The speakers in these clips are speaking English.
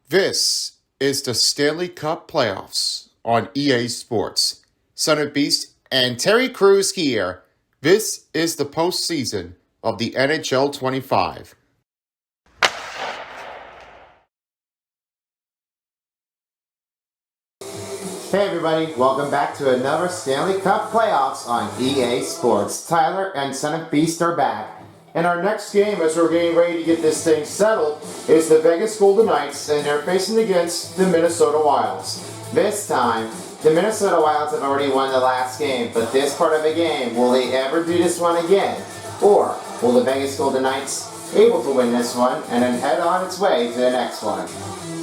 This is the Stanley Cup playoffs on EA Sports. Son of Beast and Terry Crews here. This is the postseason of the NHL 25. Hey everybody, welcome back to another Stanley Cup playoffs on EA Sports. Tyler and Son of Beast are back. And our next game, as we're getting ready to get this thing settled, is the Vegas Golden Knights, and they're facing against the Minnesota Wilds. This time, the Minnesota Wilds have already won the last game, but this part of the game, will they ever do this one again? Or will the Vegas Golden Knights able to win this one and then head on its way to the next one?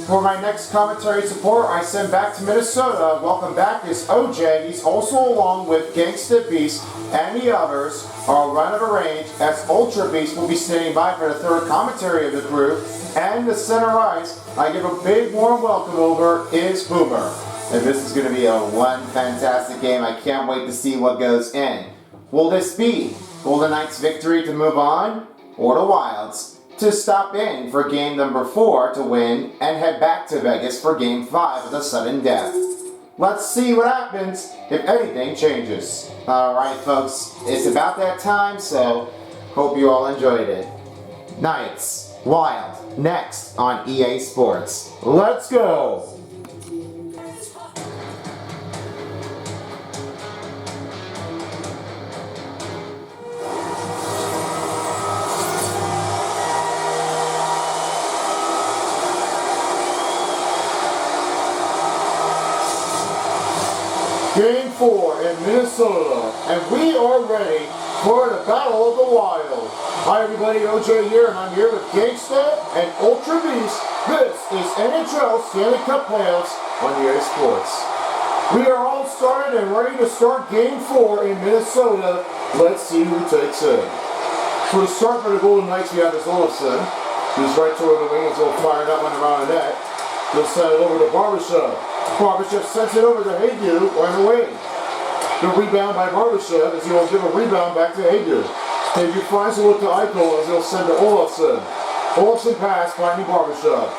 For my next commentary support, I send back to Minnesota. Welcome back is OJ. He's also along with Gangsta Beast and the others are run of a range, as Ultra Beast will be standing by for the third commentary of the crew. And the center ice, I give a big warm welcome over, is Boomer. And this is going to be one fantastic game. I can't wait to see what goes in. Will this be Golden Knights' victory to move on, or the Wilds to stop in for game number 4 to win and head back to Vegas for game 5 of the sudden death? Let's see what happens if anything changes. Alright folks, it's about that time, so hope you all enjoyed it. Knights, Wild, next on EA Sports. Let's go! Game 4 in Minnesota, and we are ready for the Battle of the Wild. Hi everybody, OJ here, and I'm here with Gangsta and Ultra Beast. This is NHL Stanley Cup Playoffs on EA Sports. We are all started and ready to start Game 4 in Minnesota. Let's see who takes it. For the start for the Golden Knights, we have this Olofsson, who's right toward the wing, he'll fire that one around the net. He'll send it over to Barbashev. Barbashev sends it over to Haydu on the wing. The rebound by Barbashev as he will give a rebound back to Haydu. Haydu finds a look to Eichel as he'll send to Olofsson. Olofsson pass finding Barbashev.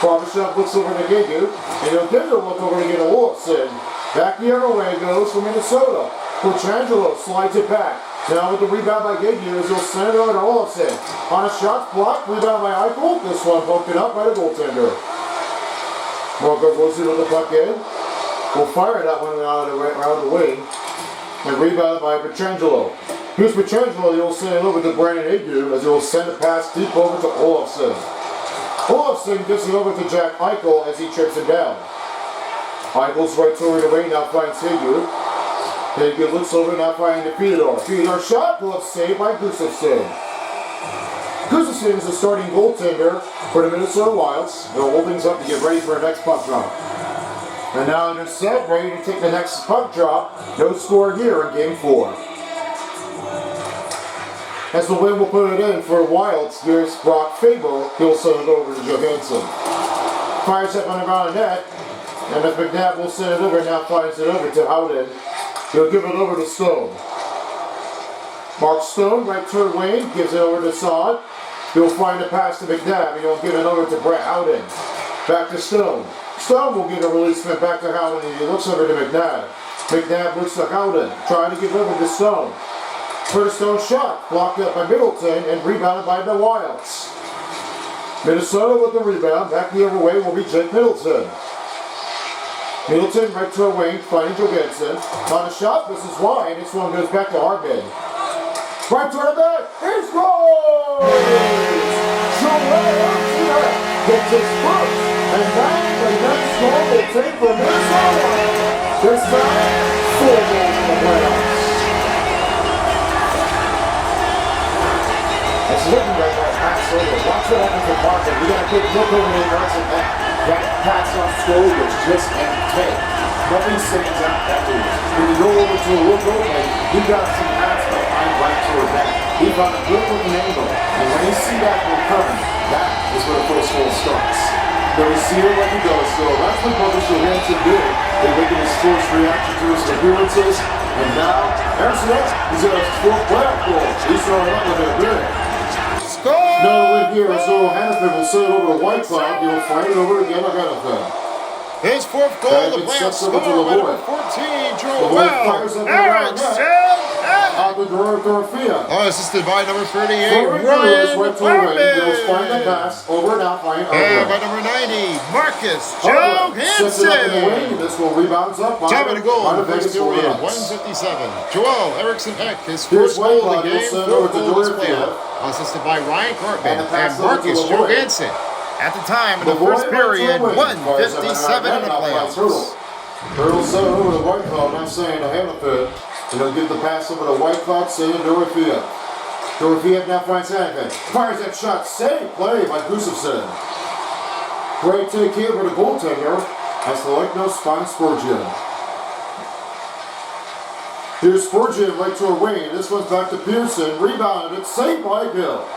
Barbashev looks over to Haydu and he'll give it a look over again to Olofsson. Back the other way goes for Minnesota. Pietrangelo slides it back. Now with the rebound by Haydu as he'll send it over to Olofsson. On a shot block, rebound by Eichel. This one broken up by the goaltender. Marco Rossi with the puck in. Will fire that one out of the wing. And rebounded by Pietrangelo. Here's Pietrangelo. He'll send it over to Brandon Haydu as he'll send a pass deep over to Olofsson. Olofsson gives it over to Jack Eichel as he trips him down. Eichel's right toward the wing, now finds Haydu. Haydu looks over, now finding Theodore. Theodore shot, glove saved by Gustafsson. Gustafsson is the starting goaltender for the Minnesota Wilds. They'll hold things up to get ready for the next puck drop. And now they're set, ready to take the next puck drop. No score here in Game 4. As the wind will put it in for Wilds, here's Brock Faber. He'll send it over to Johansson. Fires up on the ground net, and if McNabb will send it over, now finds it over to Howden. He'll give it over to Stone. Mark Stone, right toward Wayne, gives it over to Saad. He'll find a pass to McNabb, and he'll give it over to Brett Howden. Back to Stone. Stone will get a releasement back to Howden, and he looks over to McNabb. McNabb looks to Howden, trying to give over to Stone. First Stone shot, blocked up by Middleton, and rebounded by the Wilds. Minnesota with the rebound. Back the other way will be Jake Middleton. Middleton right to a wing, finding Johansson. On a shot, this is wide. This one goes back to Hardman. Right toward the back, it's goal! Joel gets his first, and now the next goal will take for Minnesota. This time, 4 goals in the playoffs. It's looking right now, pass over. Watch what happens with Martin. We got a good look over the yards and that pass off goal was just empty. Nothing sings out that way. When you go over to a look open, you got some pass behind right toward that. He found a good looking angle, and when you see that one coming, that is where the first goal starts. The receiver let it go, so that's what Brothers Johansson did. They're making his forced reaction to his appearances, and now, Harrison, he's got his 4th playoff goal. He's throwing up with it good. Score! No, here is little Hannafin will send it over to White Cloud. He'll fight it over again to Hannafin. His fourth goal of the playoffs scored by number 14, Joel Erickson. On the Dorothea. Oh, assisted by number 38, Ryan Ryan went to the ring. He was find the pass over and out line. And by number 90, Marcus Johansson. This will rebounds up. Time of the goal in the first period, 157. Joel Erickson Eck, his first goal of the game, fourth goal of this playoff. Assisted by Ryan Cartman and Marcus Johansson. At the time of the first period, 157 in the playoffs. Hurdle set over the White Cloud, not saying to Hannafin. And he'll give the pass over to White Cloud, saving Dorothea. Dorothea now finds Hannafin. Fires that shot, save play by Gustafsson. Great take here for the goaltender as the Lightnose finds Spurgeon. Here's Spurgeon right to a wing, and this one's back to Pearson. Rebounded, it's saved by Gill.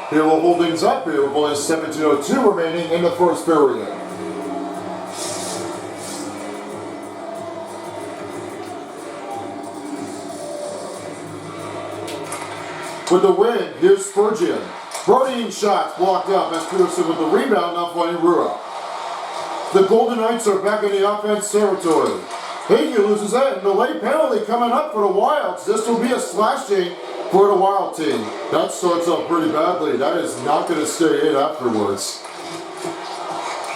Here will hold things up here with only 17:02 remaining in the first period. With the win, here's Spurgeon. Running shots blocked up as Pearson with the rebound, not finding Rura. The Golden Knights are back in the offense territory. Hagee loses that, and the late penalty coming up for the Wilds. This will be a slashing for the Wild team. That starts off pretty badly. That is not going to stay in afterwards.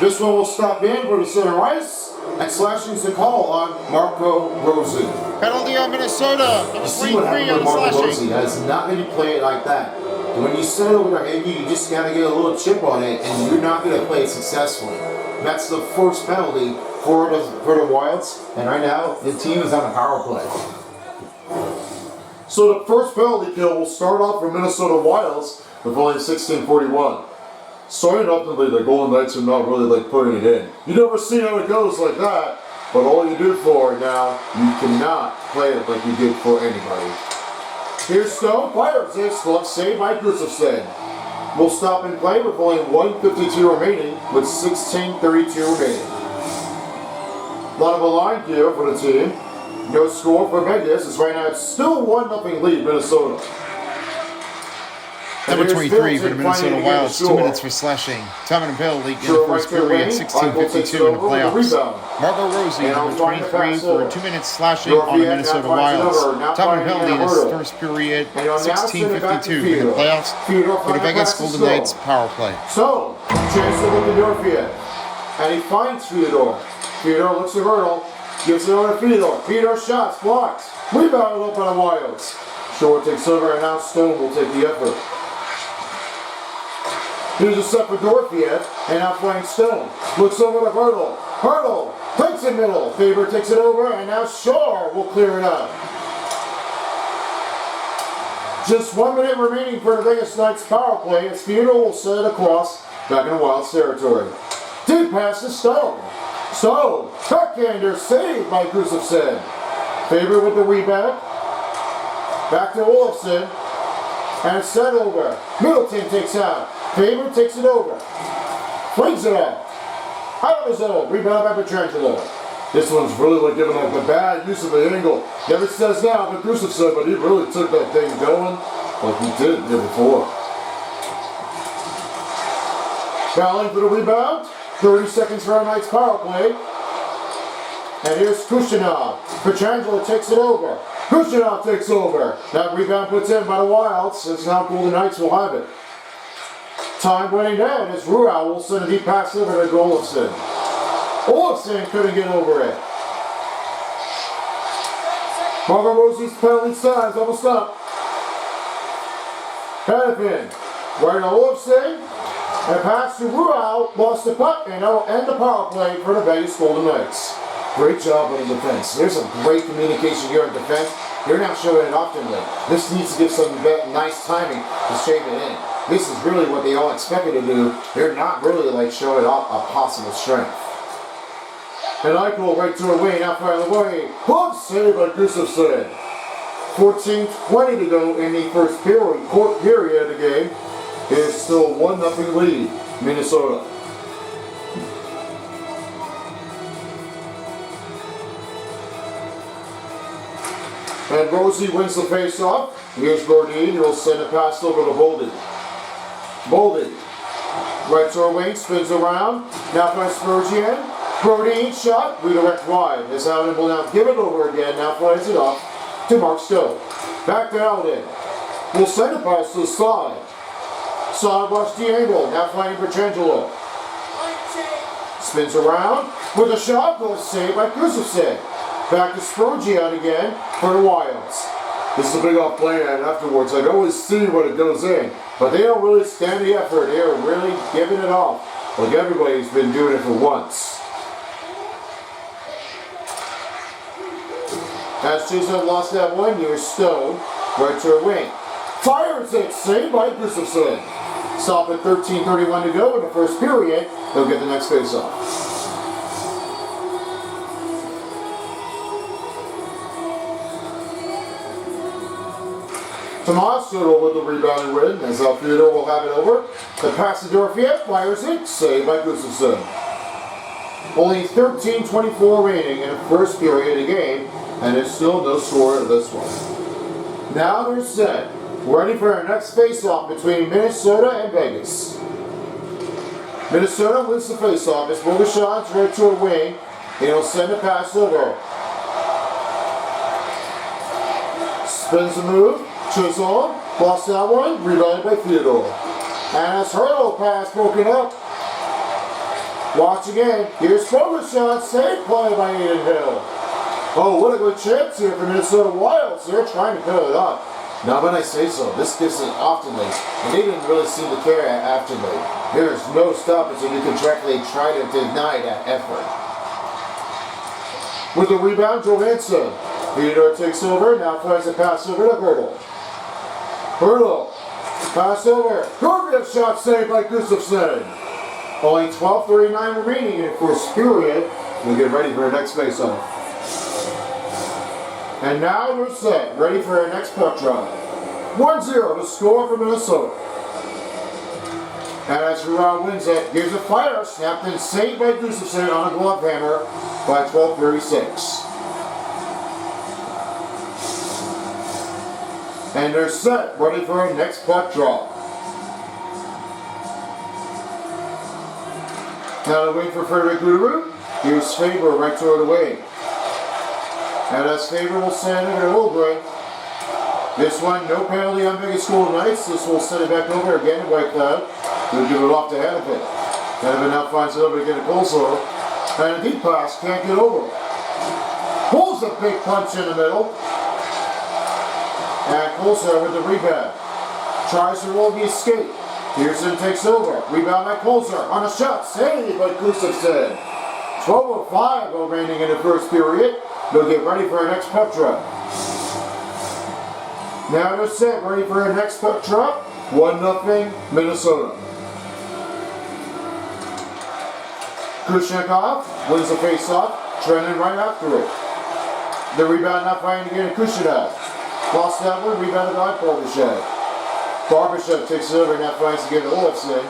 This one will stop in for the center ice, and slashing's the call on Marco Rossi. Penalty on Minnesota. You see what happened with Marco Rossi. That is not going to play it like that. When you set it over to Hagee, you just got to get a little chip on it, and you're not going to play it successfully. That's the first penalty for the Wilds, and right now the team is on a power play. So the first penalty kill will start off for Minnesota Wilds with only 16:41. Starting ultimately, the Golden Knights are not really like putting it in. You never see how it goes like that, but all you do for it now, you cannot play it like you did for anybody. Here's Stone, fires this, glove saved by Gustafsson. We'll stop and play with only 1:52 remaining, with 16:32 remaining. A lot of a line here for the team. No score for Vegas. It's right now, it's still 1-0 lead, Minnesota. Number 23 for the Minnesota Wilds, 2 minutes for slashing. Tom and Bill lead in the first period, 16:52 in the playoffs. Marco Rossi, number 23 for 2 minutes slashing on the Minnesota Wilds. Tom and Bill in his first period, 16:52 in the playoffs for the Vegas Golden Knights power play. So, chance to look at Dorfield. And he finds Fyodor. Fyodor looks at Hurdle, gives it over to Fyodor. Fyodor shots, blocks, rebounded up by the Wilds. Short takes over, and now Stone will take the effort. Here's a set for Dorfield, and now flank Stone. Looks over to Hurdle. Hurdle takes it middle. Faber takes it over, and now Shaw will clear it out. Just 1 minute remaining for the Vegas Knights power play, as Fyodor will set it across back in the Wilds territory. Deep pass to Stone. Stone, backhander saved by Gustafsson. Faber with the rebound. Back to Olofsson. And it's set over. Middleton takes out. Faber takes it over. Flings it out. Out of his zone. Rebound by Petrangelo. This one's really like giving like a bad use of the angle. Never says now for Gustafsson, but he really took that thing going like he did here before. Fouling for the rebound. 30 seconds for our Knights power play. And here's Kushyanov. Petrangelo takes it over. Kushyanov takes over. That rebound puts in by the Wilds. It's now Golden Knights will have it. Time running down as Ruau will send a deep pass over to Olofsson. Olofsson couldn't get over it. Marco Rossi's penalty signs almost up. Hannafin. Right to Olofsson. And pass to Ruau. Lost the puck, and that'll end the power play for the Vegas Golden Knights. Great job on the defense. There's some great communication here in defense. You're not showing it often. This needs to give some nice timing to shave it in. This is really what they all expected to do. They're not really like showing off a possible strength. And Eichel right to a wing, out by the way. Glove save by Gustafsson. 14:20 to go in the first period of the game. It is still 1-0 lead, Minnesota. And Rosie wins the face-off. Here's Gordine. He'll send a pass over to Bolden. Boldy. Right to our wing, spins around. Now finds Spurgeon. Brody shot, redirect wide. As Alden will now give it over again. Now flies it off to Mark Stowe. Back to Alden. Will send it pass to the side. Side watch the angle. Now finding Petrangelo. Spins around with a shot. Goes saved by Gustafson. Back to Spurgeon again for the Wilds. This is a big off play and afterwards. I always see when it goes in, but they don't really stand the effort. They are really giving it off. Like everybody's been doing it for once. As Jason lost that one, here's Stone, right to her wing. Fires it, saved by Gustafson. Stop at 13:31 to go in the first period. They'll get the next face-off. Tomaso with the rebound and win, as Theodore will have it over. The pass to Dorfiet, fires it, saved by Gustafson. Only 13:24 remaining in the first period of the game, and there's still no score in this one. Now they're set, ready for our next face-off between Minnesota and Vegas. Minnesota wins the face-off as Bogushad's right to a wing, and he'll send a pass over. Spins the move. Chisholm, lost that one, rebounded by Theodore. And as hurdle pass broken up. Watch again. Here's Bogushad, safe play by Aiden Hill. Oh, what a good chance here for Minnesota Wilds. They're trying to cut it up. Now when I say so, this gives it oftenly, and they didn't really seem to care afterly. There's no stoppage and you contractually try to deny that effort. With the rebound, Johansson. Theodore takes over, now finds a pass over to Hurdle. Hurdle, pass over. Gorgiev shot saved by Gustafson. Only 12:39 remaining in the first period. We'll get ready for our next face-off. And now we're set, ready for our next puck drive. 1-0 to score for Minnesota. And as Giroux wins it, gives a fire, snapped and saved by Gustafson on a glove hammer by 12:36. And they're set, ready for our next puck draw. Now they're waiting for Frederick Guru. Here's Faber right toward the wing. And as Faber will send it to Holbrook. This one, no penalty on Vegas Golden Knights. This will send it back over again to White Cloud. They'll give it off to Hannafin. Hannafin now finds it over again to Coleslaw. And a deep pass, can't get over. Pulls a big punch in the middle. And Coleslaw with the rebound. Tries to roll the escape. Pearson takes over. Rebound by Coleslaw on a shot. Saved by Gustafson. 12:05 remaining in the first period. They'll get ready for our next puck drop. Now they're set, ready for our next puck drop. 1-0 Minnesota. Kushnikov wins the face-off. Trenton right after it. The rebound not finding again to Kushnikov. Lost that one, rebounded by Barbashev. Barbashev takes it over, now finds again to Olofsson.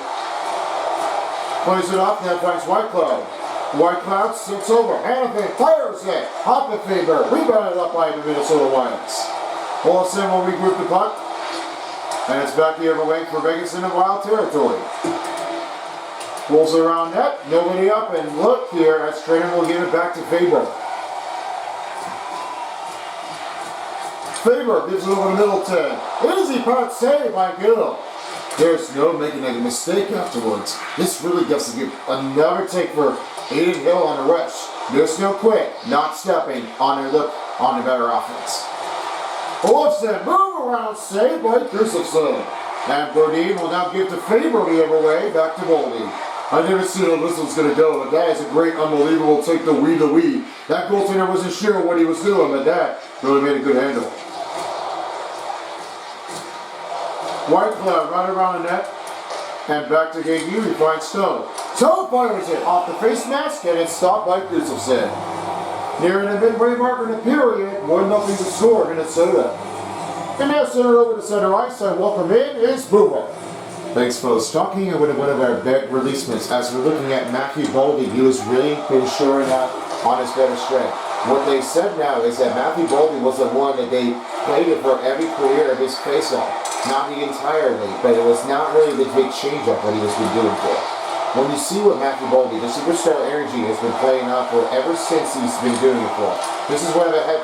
Plays it off, now finds White Cloud. White Cloud sits over. Hannafin fires it. Hoppenfaber rebounded up by the Minnesota Wilds. Olofsson will regroup the puck. And it's back the other way for Vegas in the Wild territory. Rolls around net, nobody up, and look here as Trainer will give it back to Faber. Faber gives it over to Middleton. Easy puck save by Gill. There's no making a mistake afterwards. This really gets to give another take for Aiden Hill on the rush. There's no quit, not stepping on their look on the better offense. Olofsson, move around, saved by Gustafson. And Bodine will now give to Faber the other way, back to Boldy. I never seen how this one's going to go, but that is a great, unbelievable take the wee. That goaltender wasn't sure what he was doing, but that really made a good handle. White Cloud right around the net, and back to Gagey, he finds Stone. Stone fires it off the face mask, and it's stopped by Gustafson. Nearing the midway mark in the period, 1-0 to score, Minnesota. And now send it over to center ice, and welcome in is Boomer. Thanks, folks. Talking with one of our big releasements, as we're looking at Matthew Boldy, he was really been showing up on his better strength. What they said now is that Matthew Boldy was the one that they played it for every career of his faceoff. Not the entire league, but it was not really the big change-up that he has been doing for. When you see what Matthew Boldy, the superstar energy, has been playing off for ever since he's been doing it for. This is one of the head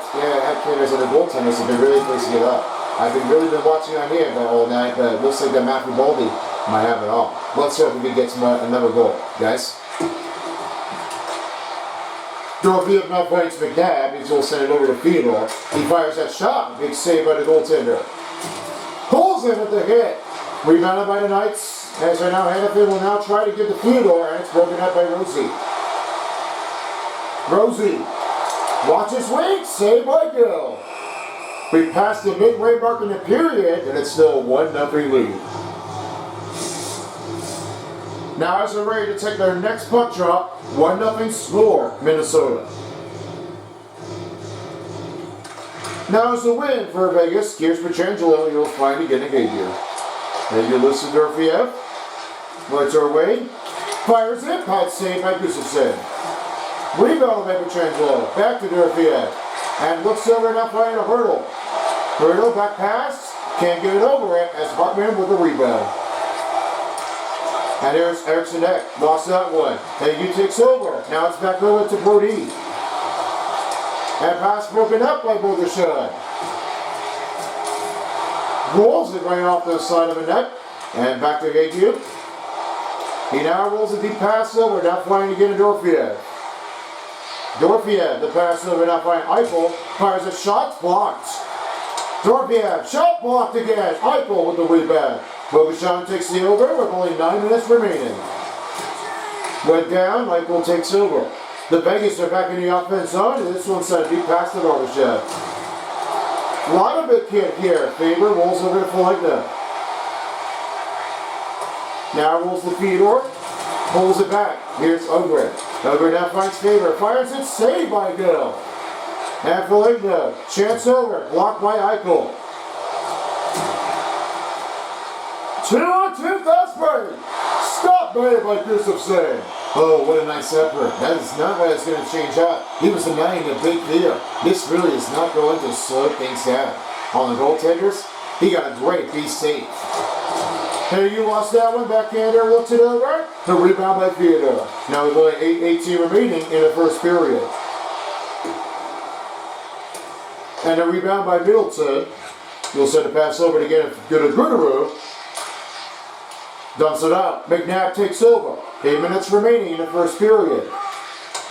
hitters and the goaltenders have been really placing it up. I've been watching on here all night, but it looks like that Matthew Boldy might have it all. Let's hope we can get another goal, guys. Dorothy up now fights McNabb. He's going to send it over to Theodore. He fires that shot. Big save by the goaltender. Pulls in at the hit. Rebounded by the Knights. As I now Hannafin will now try to give to Theodore, and it's broken up by Rosie. Rosie. Watches wait. Save by Gill. We passed the midway mark in the period, and it's still a 1-0 lead. Now as they're ready to take their next puck drop, 1-0 score, Minnesota. Now as the win for Vegas, here's Petrangelo, you'll find again again here. And you listen to Dorfiev. Lights our way. Fires it, pad save by Gustafsson. Rebound by Petrangelo, back to Dorfiev. And looks over now finding a hurdle. Hurdle, back pass, can't get it over it as Hartman with the rebound. And there's Eriksson Ek, lost that one. And takes over. Now it's back over to Brody. And pass broken up by Bogershon. Rolls it right off the side of the net. And back to Hague. He now rolls a deep pass over, now flying again to Dorfiev. Dorfiev, the pass over, now finding Eichel. Fires a shot, blocked. Dorfiev, shot blocked again. Eichel with the rebound. Bogershon takes the over with only 9 minutes remaining. Went down, Eichel takes over. The Vegas are back in the offense zone, and this one sent a deep pass to Barbashev. A lot of it kid here. Faber rolls over to Foligno. Now rolls to Theodore. Pulls it back. Here's Ogren. Ogren now finds Faber. Fires it. Saved by Gill. And Foligno. Chance over. Blocked by Eichel. 2-on-2 Vesper. Stop by Gustafsson. Oh, what a nice effort. That is not what it's going to change up. He was denying the big deal. This really is not going to slow things down. On the goaltenders, he got a great piece safe. Hey, you lost that one. Backhander looks it over. The rebound by Theodore. Now with only 8:18 remaining in the first period. And a rebound by Middleton. You'll send a pass over to get to Gruderu. Dumps it out. McNabb takes over. 8 minutes remaining in the first period.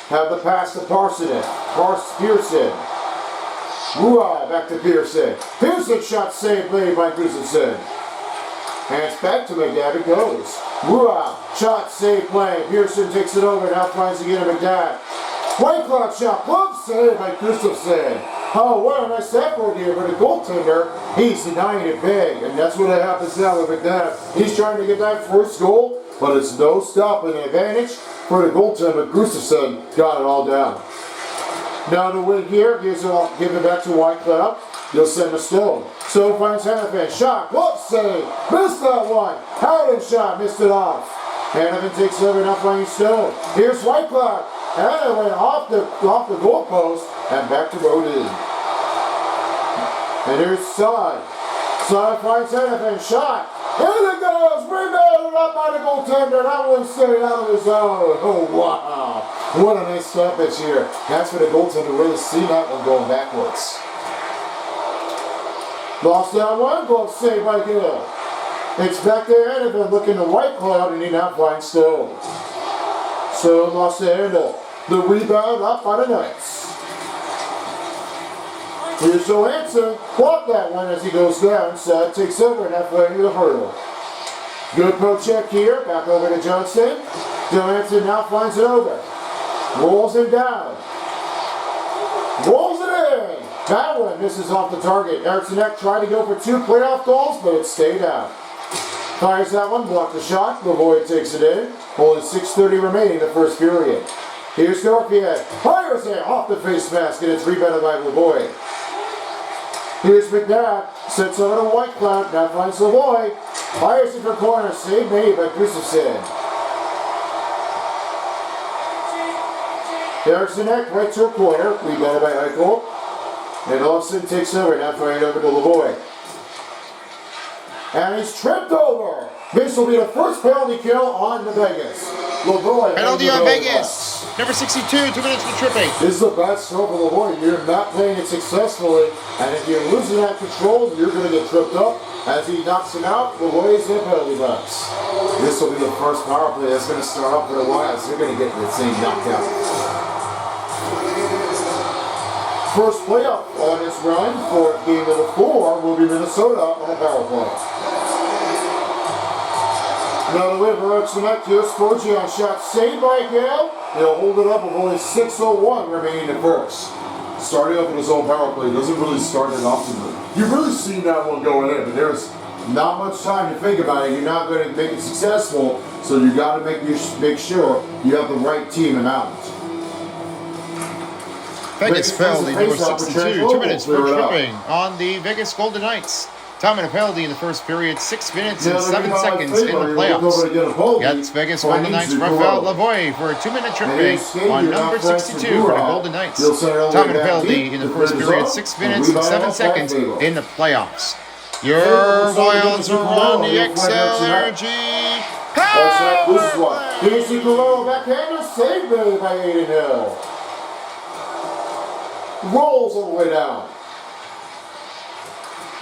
Have the pass to Parsonen. Pearson. Rua back to Pearson. Pearson shot saved made by Gustafsson. And it's back to McNabb. It goes. Rua shot save play. Pearson takes it over. Now finds again to McNabb. White clock shot. Glove save by Gustafsson. Oh, what a nice effort here, but the goaltender, he's denying it big, and that's what happens now with McNabb. He's trying to get that first goal, but it's no stopping the advantage for the goaltender. Gustafsson got it all down. Now to win here, give it back to Whitecloud. You'll send a Stone. Stone finds Hannafin. Shot, glove save, missed that one. Howden shot, missed it off. Hannafin takes over, now finding Stone. Here's Whitecloud. And it went off the goalpost and back to Rodin. And here's Sod. Sod finds Hannafin. Shot. In it goes. Rebounded up by the goaltender. That one stayed out of his zone. Oh, wow. What a nice stoppage here. That's for the goaltender really see that one going backwards. Lost that one. Glove saved by Gill. It's back to Hannafin looking to Whitecloud, and he now finds Stone. Stone lost the handle. The rebound up by the Knights. Here's Johansson. Blocked that one as he goes down. So takes over and halfway into the hurdle. Good poke check here. Back over to Johnston. Johansson now finds it over. Rolls him down. Rolls it in. That one misses off the target. Eriksson Ek tried to go for 2 playoff goals, but it stayed out. Fires that one. Blocked the shot. Lavoie takes it in. Only 6:30 remaining in the first period. Here's Dorfiev. Fires it off the face mask, and it's rebounded by Lavoie. Here's McNabb. Sets over to Whitecloud. Now finds Lavoie. Fires it for corner. Save made by Gustafsson. Erickson right to a corner. Rebounded by Eichel. And Olsen takes over. Now throwing it over to Lavoie. And he's tripped over. This will be the first penalty kill on the Vegas. Lavoie. Penalty on Vegas. Number 62, 2 minutes for tripping. This is a bad start for Lavoie. You're not playing it successfully. And if you're losing that control, you're going to get tripped up. As he knocks him out, Lavoie's in penalty box. This will be the first power play that's going to start up for the Wild. So you're going to get the same knockout. First playoff on this run for game number 4 will be Minnesota on a power play. Now the win for Erickson Sporgy on shot saved by Gale. He'll hold it up with only 6:01 remaining in first. Starting up with his own power play doesn't really start it optimally. You've really seen that one going in, but there's not much time to think about it. You're not going to make it successful, so you got to make sure you have the right team and out. Vegas penalty number 62, 2 minutes for tripping on the Vegas Golden Knights. Time and a penalty in the first period, 6 minutes and 7 seconds in the playoffs. That's Vegas Golden Knights Raphael Lavoie for a 2-minute tripping on number 62 for the Golden Knights. Time and a penalty in the first period, 6 minutes and 7 seconds in the playoffs. Your Wilds are on the XL Energy Power Play. Here's the Guerrero backhander saved by Aiden Hill. Rolls all the way down.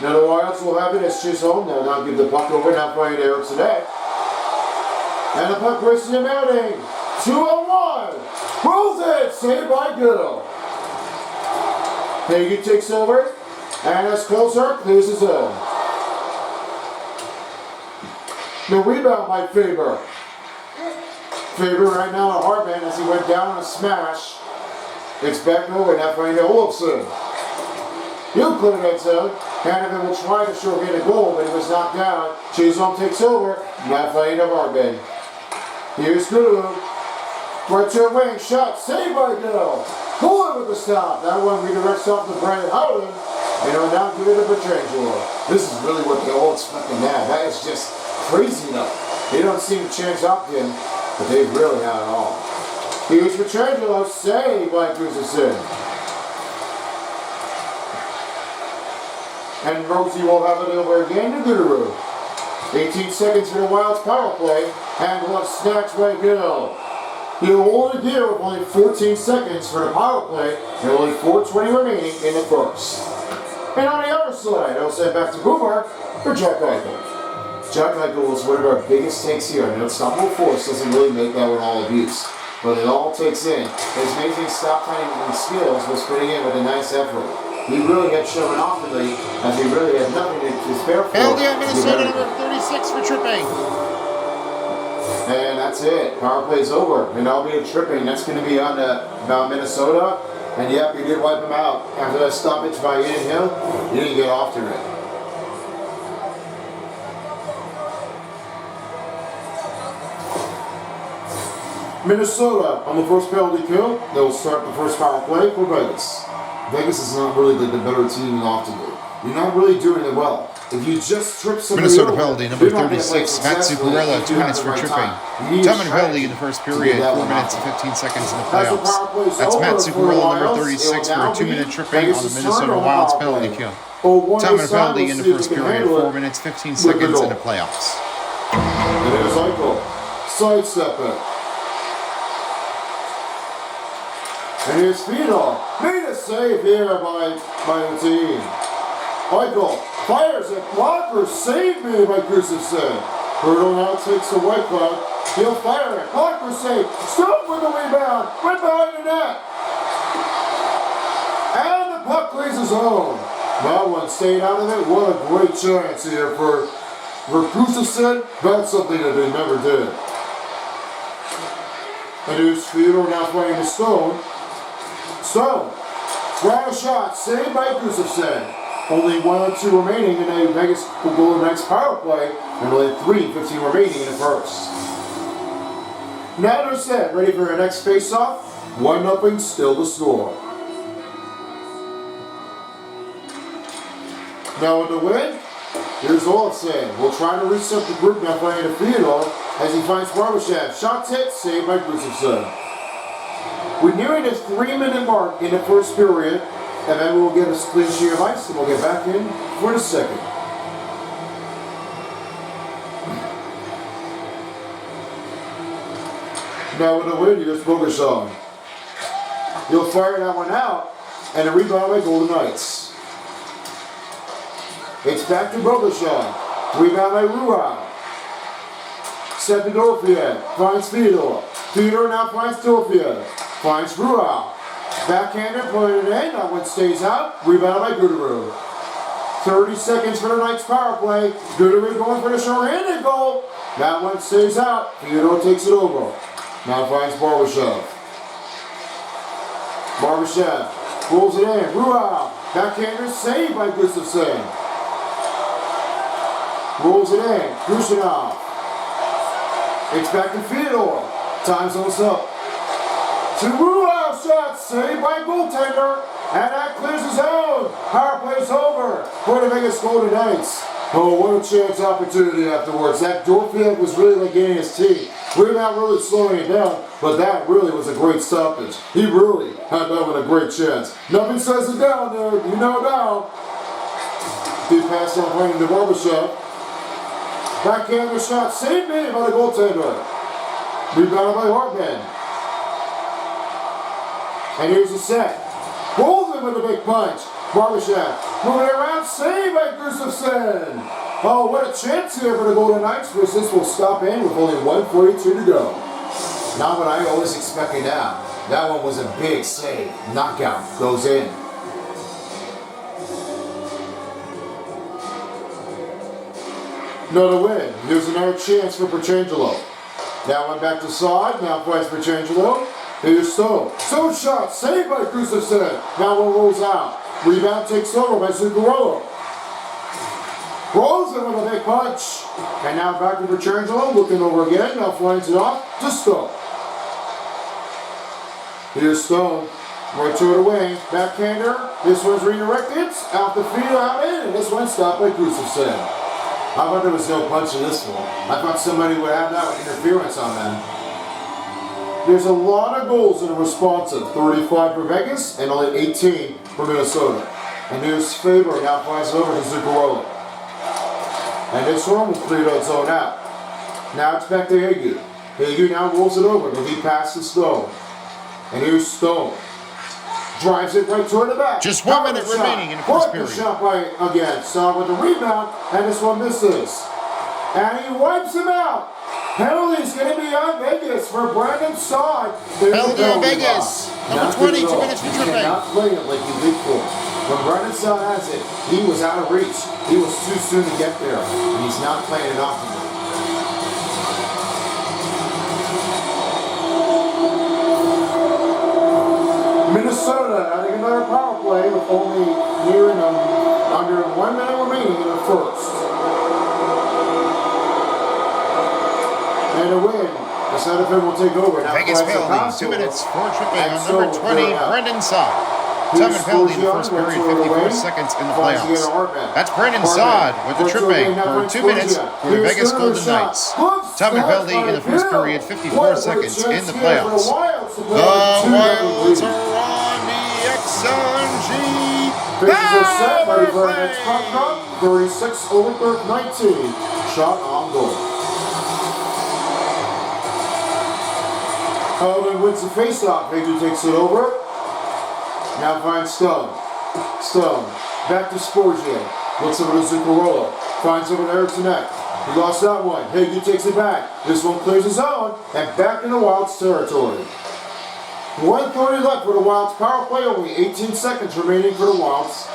Now the Wilds will have it as Chisholm. They'll now give the puck over, now playing Erickson. And the puck races to Manning. 2-on-1. Rolls it. Saved by Gill. Hagen takes over. And as closer, clears his zone. The rebound by Faber. Faber right now at Hartman as he went down on a smash. It's back over, now playing to Olofsson. He'll clear that zone. Hanneman will try to short hit a goal, but he was knocked down. Chisholm takes over. Now playing to Hartman. Here's Guru. Right to a wing. Shot saved by Gill. Fuller with the stop. That one redirects off to Brandon Howden. And he'll now give it to Petrangelo. This is really what the Olds fucking have. That is just crazy enough. They don't seem to change up him, but they really have it all. Here's Petrangelo. Saved by Gustafsson. And Rosie will have it over again to Guru. 18 seconds for the Wild's power play. And one snatched by Gill. He'll hold it here with only 14 seconds for the power play and only 4:20 remaining in the first. And on the other side, I'll send back to Boomer for Jack Eichel. Jack Eichel was one of our biggest takes here, and unstoppable force doesn't really make that one all abuse. But it all takes in. His amazing stop timing skills was putting in with a nice effort. He really had shown off lately, as he really had nothing to spare for. Penalty on Minnesota number 36 for tripping. And that's it. Power play's over. And that'll be a tripping. That's going to be on Minnesota. And yep, you did wipe him out. After that stoppage by Ian Hill, you didn't get off to it. Minnesota on the first penalty kill. They'll start the first power play for Vegas. Vegas is not really the better team offensively. You're not really doing it well. If you just trip somebody Minnesota over, penalty number 36, Matt Zuccarello, 2 minutes for tripping. Time and penalty in the first period, 4 minutes and 15 seconds in the playoffs. That's Matt Zuccarello number 36 for a 2-minute tripping on the Minnesota Wild's penalty kill. Time and penalty in the first period, 4 minutes 15 seconds in the playoffs. And there's Eichel. Sidestep it. And here's Fedor. Made a save here by the team. Eichel fires it. Blocker saved me by Gustafsson. Hurdle now takes the white cloud. He'll fire it. Blocker save. Stop with the rebound. Right behind the net. And the puck plays his own. That one stayed out of it. What a great chance here for Gustafsson. That's something that they never did. And here's Fedor now playing the Stone. Stone. Ground shot. Saved by Gustafsson. Only 1 or 2 remaining in a Vegas Golden Knights power play, and only 3:15 remaining in the first. Now they're set, ready for their next face-off. 1-0, still the score. Now with the win, here's Olofsson. We'll try to reset the group now playing to Fedor as he finds Barbashev. Shot hit, saved by Gustafsson. We're nearing the 3-minute mark in the first period, and then we'll get a clean sheet of ice and we'll get back in for the second. Now with the win, here's Bogushon. He'll fire that one out, and a rebound by Golden Knights. It's back to Bogushon. Rebound by Ruau. Set to Dorfield. Finds Theodore. Theodore now finds Dorfield. Finds Ruau. Backhander, put it in. That one stays out. Rebound by Guteru. 30 seconds for the Knights power play. Guteru going for the short-handed goal. That one stays out. Theodore takes it over. Now finds Barbashev. Barbashev pulls it in. Ruau. Backhander saved by Gustafsson. Rolls it in. Khrushchev. It's back to Theodore. Time's almost up. To Ruau, shot saved by goaltender. And that clears the zone. Power play's over for the Vegas Golden Knights. Oh, what a chance opportunity afterwards. That Dorfield was really like getting his teeth. We're not really slowing it down, but that really was a great stoppage. He really had that one a great chance. Nothing says it down there, you know now. Deep pass on playing to Barbashev. Backhander shot, saved made by the goaltender. Rebounded by Hartman. And here's the set. Bolden with a big punch. Barbashev moving around, saved by Gustafsson. Oh, what a chance here for the Golden Knights. This will stop in with only 1:42 to go. Not what I always expected now. That one was a big save. Knockout goes in. Another win. Here's another chance for Pietrangelo. Now one back to Saad. Now finds Pietrangelo. Here's Stone. Stone shot. Saved by Gustafsson. Now one rolls out. Rebound takes over by Zuccarello. Rolls it with a big punch. And now back to Pietrangelo. Looking over again. Now flanks it off to Stone. Here's Stone. Right to it away. Backhander. This one's redirected. Out the field, out in. And this one stopped by Gustafsson. I thought there was no punch in this one. I thought somebody would have that with interference on them. There's a lot of goals that are responsive. 35 for Vegas and only 18 for Minnesota. And here's Faber now flies it over to Zuccarello. And this one will clear that zone out. Now it's back to Hague. Hague now rolls it over. The deep pass to Stone. And here's Stone. Drives it right toward the back. Just 1 minute remaining in the first period. Shot by again. Saad with the rebound, and this one misses. And he wipes him out. Penalty's going to be on Vegas for Brandon Saad. Penalty on Vegas. Number 20, 2 minutes for tripping. Not playing it like he did for. When Brandon Saad has it, he was out of reach. He was too soon to get there, and he's not playing it optimally. Minnesota adding another power play with only nearing under 1 minute remaining in the first. And a win. The Santa Fe will take over. Now Vegas penalty, 2 minutes for tripping on number 20, Brendan Saad. Time and penalty in the first period, 54 seconds in the playoffs. That's Brandon Saad with the tripping for 2 minutes for the Vegas Golden Knights. Time and penalty in the first period, 54 seconds in the playoffs. The Wilds are on the XNG Power Play. 36 over 19. Shot on goal. Alden wins the faceoff. Hager takes it over. Now finds Stone. Stone. Back to Sporgia. Looks over to Zuccarello. Finds over to Erikssonek. He lost that one. Hague takes it back. This one clears his own. And back in the Wilds territory. 1:30 left for the Wilds power play. Only 18 seconds remaining for the Wilds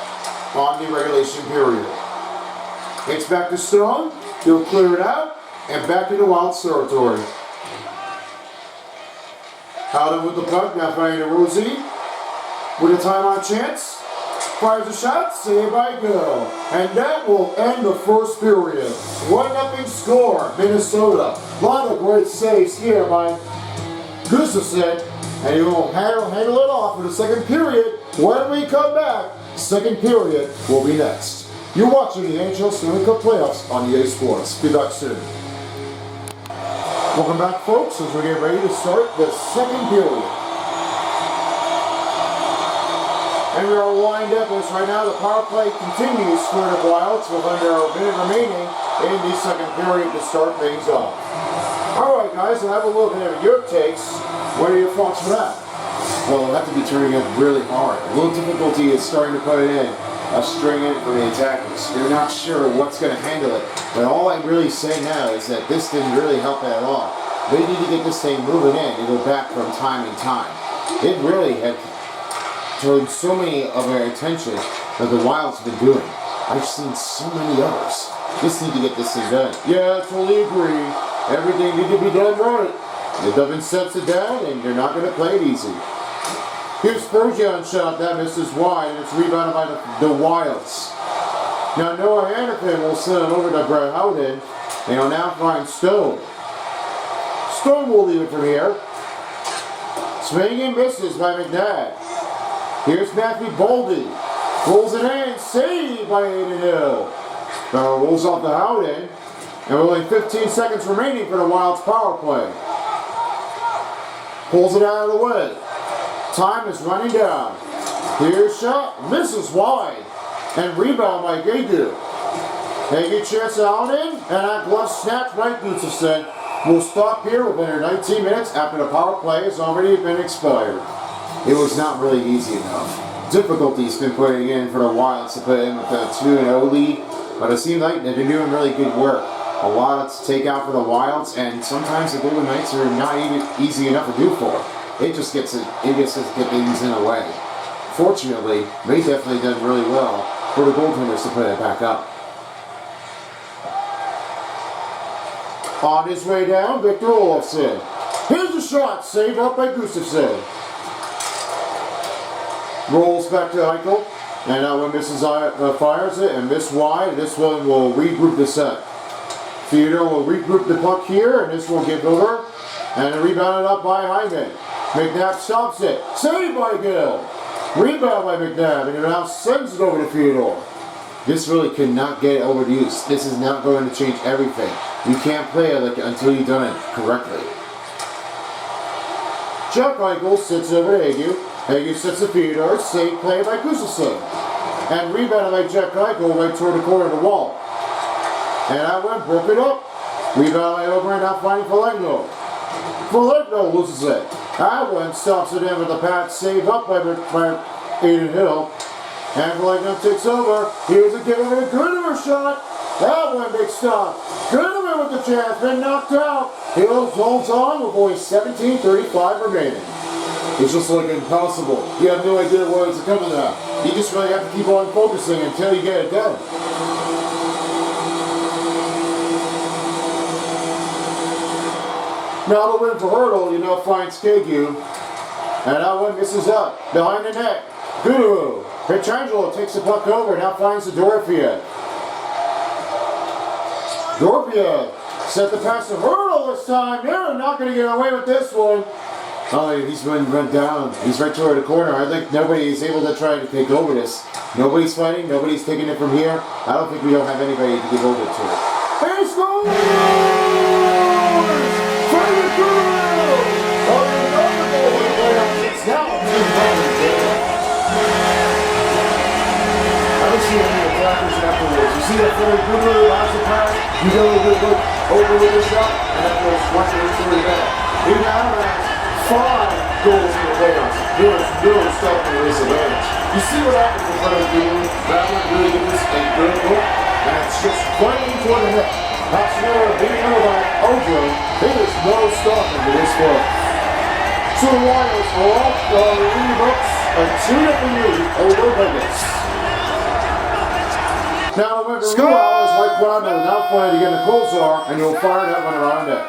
on the regulation period. It's back to Stone. He'll clear it out. And back in the Wilds territory. Howden with the puck. Now finding to Rosie. With a timeout chance, fires a shot, saved by Gill. And that will end the first period. 1-0 score, Minnesota. A lot of great saves here by Gustafsson. And he will handle it off in the second period. When we come back, second period will be next. You're watching the NHL Stanley Cup Playoffs on EA Sports. Be back soon. Welcome back, folks, as we get ready to start the second period. And we are lined up as right now the power play continues for the Wilds with under a minute remaining in the second period to start things off. Alright guys, I have a little bit of your takes. What are your thoughts for that? Well, it'll have to be turning up really hard. A little difficulty is starting to put it in, a string in for the attackers. You're not sure what's going to handle it. But all I really say now is that this didn't really help it at all. They need to get this thing moving in and go back from time to time. It really had turned so many of our attention that the Wilds have been doing. I've seen so many others. Just need to get this thing done. Yeah, I totally agree. Everything needs to be done right. It doesn't sets it down, and you're not going to play it easy. Here's Spurgeon shot that misses wide, and it's rebounded by the Wilds. Now Noah Hannafin will send it over to Brett Howden, and he'll now find Stone. Stone will leave it from here. Swing and misses by McNabb. Here's Matthew Boldy. Rolls it in, saved by Aiden Hill. Now rolls off the Howden, and with only 15 seconds remaining for the Wilds power play. Pulls it out of the way. Time is running down. Here's shot, misses wide, and rebound by Gaydu. Taking a chance out in, and that glove snapped by Gustafson. We'll stop here within 19 minutes after the power play has already been expired. It was not really easy enough. Difficulty's been putting in for the Wilds to put in with a 2-0 lead, but it seemed like they've been doing really good work. A lot to take out for the Wilds, and sometimes the Golden Knights are not even easy enough to do for. It just gets to get things in the way. Fortunately, they definitely done really well for the goaltenders to put it back up. On his way down, Victor Olofsson. Here's the shot, saved up by Gustafson. Rolls back to Eichel, and that one misses, fires it, and missed wide. This one will regroup the set. Theodore will regroup the puck here, and this will give over, and rebounded up by Hyman. McNabb stops it, saved by Gill. Rebound by McNabb, and he now sends it over to Theodore. This really could not get overused. This is not going to change everything. You can't play it until you've done it correctly. Jack Eichel sits over to Hague. Hague sits to Theodore, safe play by Gustafson. And rebounded by Jack Eichel right toward the corner of the wall. And that one broke it up. Rebound by over and now finding Foligno. Foligno loses it. That one stops it in with the pad saved up by Aiden Hill. And Foligno takes over. Here's a giveaway, Goodham shot. That one big stop. Goodham with the chance, been knocked out. Hill holds on with only 17:35 remaining. It's just like impossible. You have no idea what it's coming at. You just really have to keep on focusing until you get it done. Now the win for Hurdle, you now find Skaggu. And that one misses up. Behind the net. Guru. Petrangelo takes the puck over, now finds the Dorfia. Dorfia set the pass to Hurdle this time. They're not going to get away with this one. Oh, he's been run down. He's right toward the corner. I think nobody is able to try to take over this. Nobody's fighting. Nobody's taking it from here. I don't think we don't have anybody to give over to it. He scores! Freddie Guru! It's now I don't see any attackers afterwards. You see that Freddie Guru last the pass, you go a good look over with the shot, and that goes watching it to the back. He now has 5 goals in the playoffs. There is no stopping this advantage. You see what happens in front of Guru? That one really gives us a good look, and it's just running toward the net. Hashimura being over by Ojo. There is no stopping to this one. So the Warriors are off the lead books, a 2-0 lead over Vegas. Now the winner is Mike Bradley now playing to get the Colzar, and he'll fire that one around it.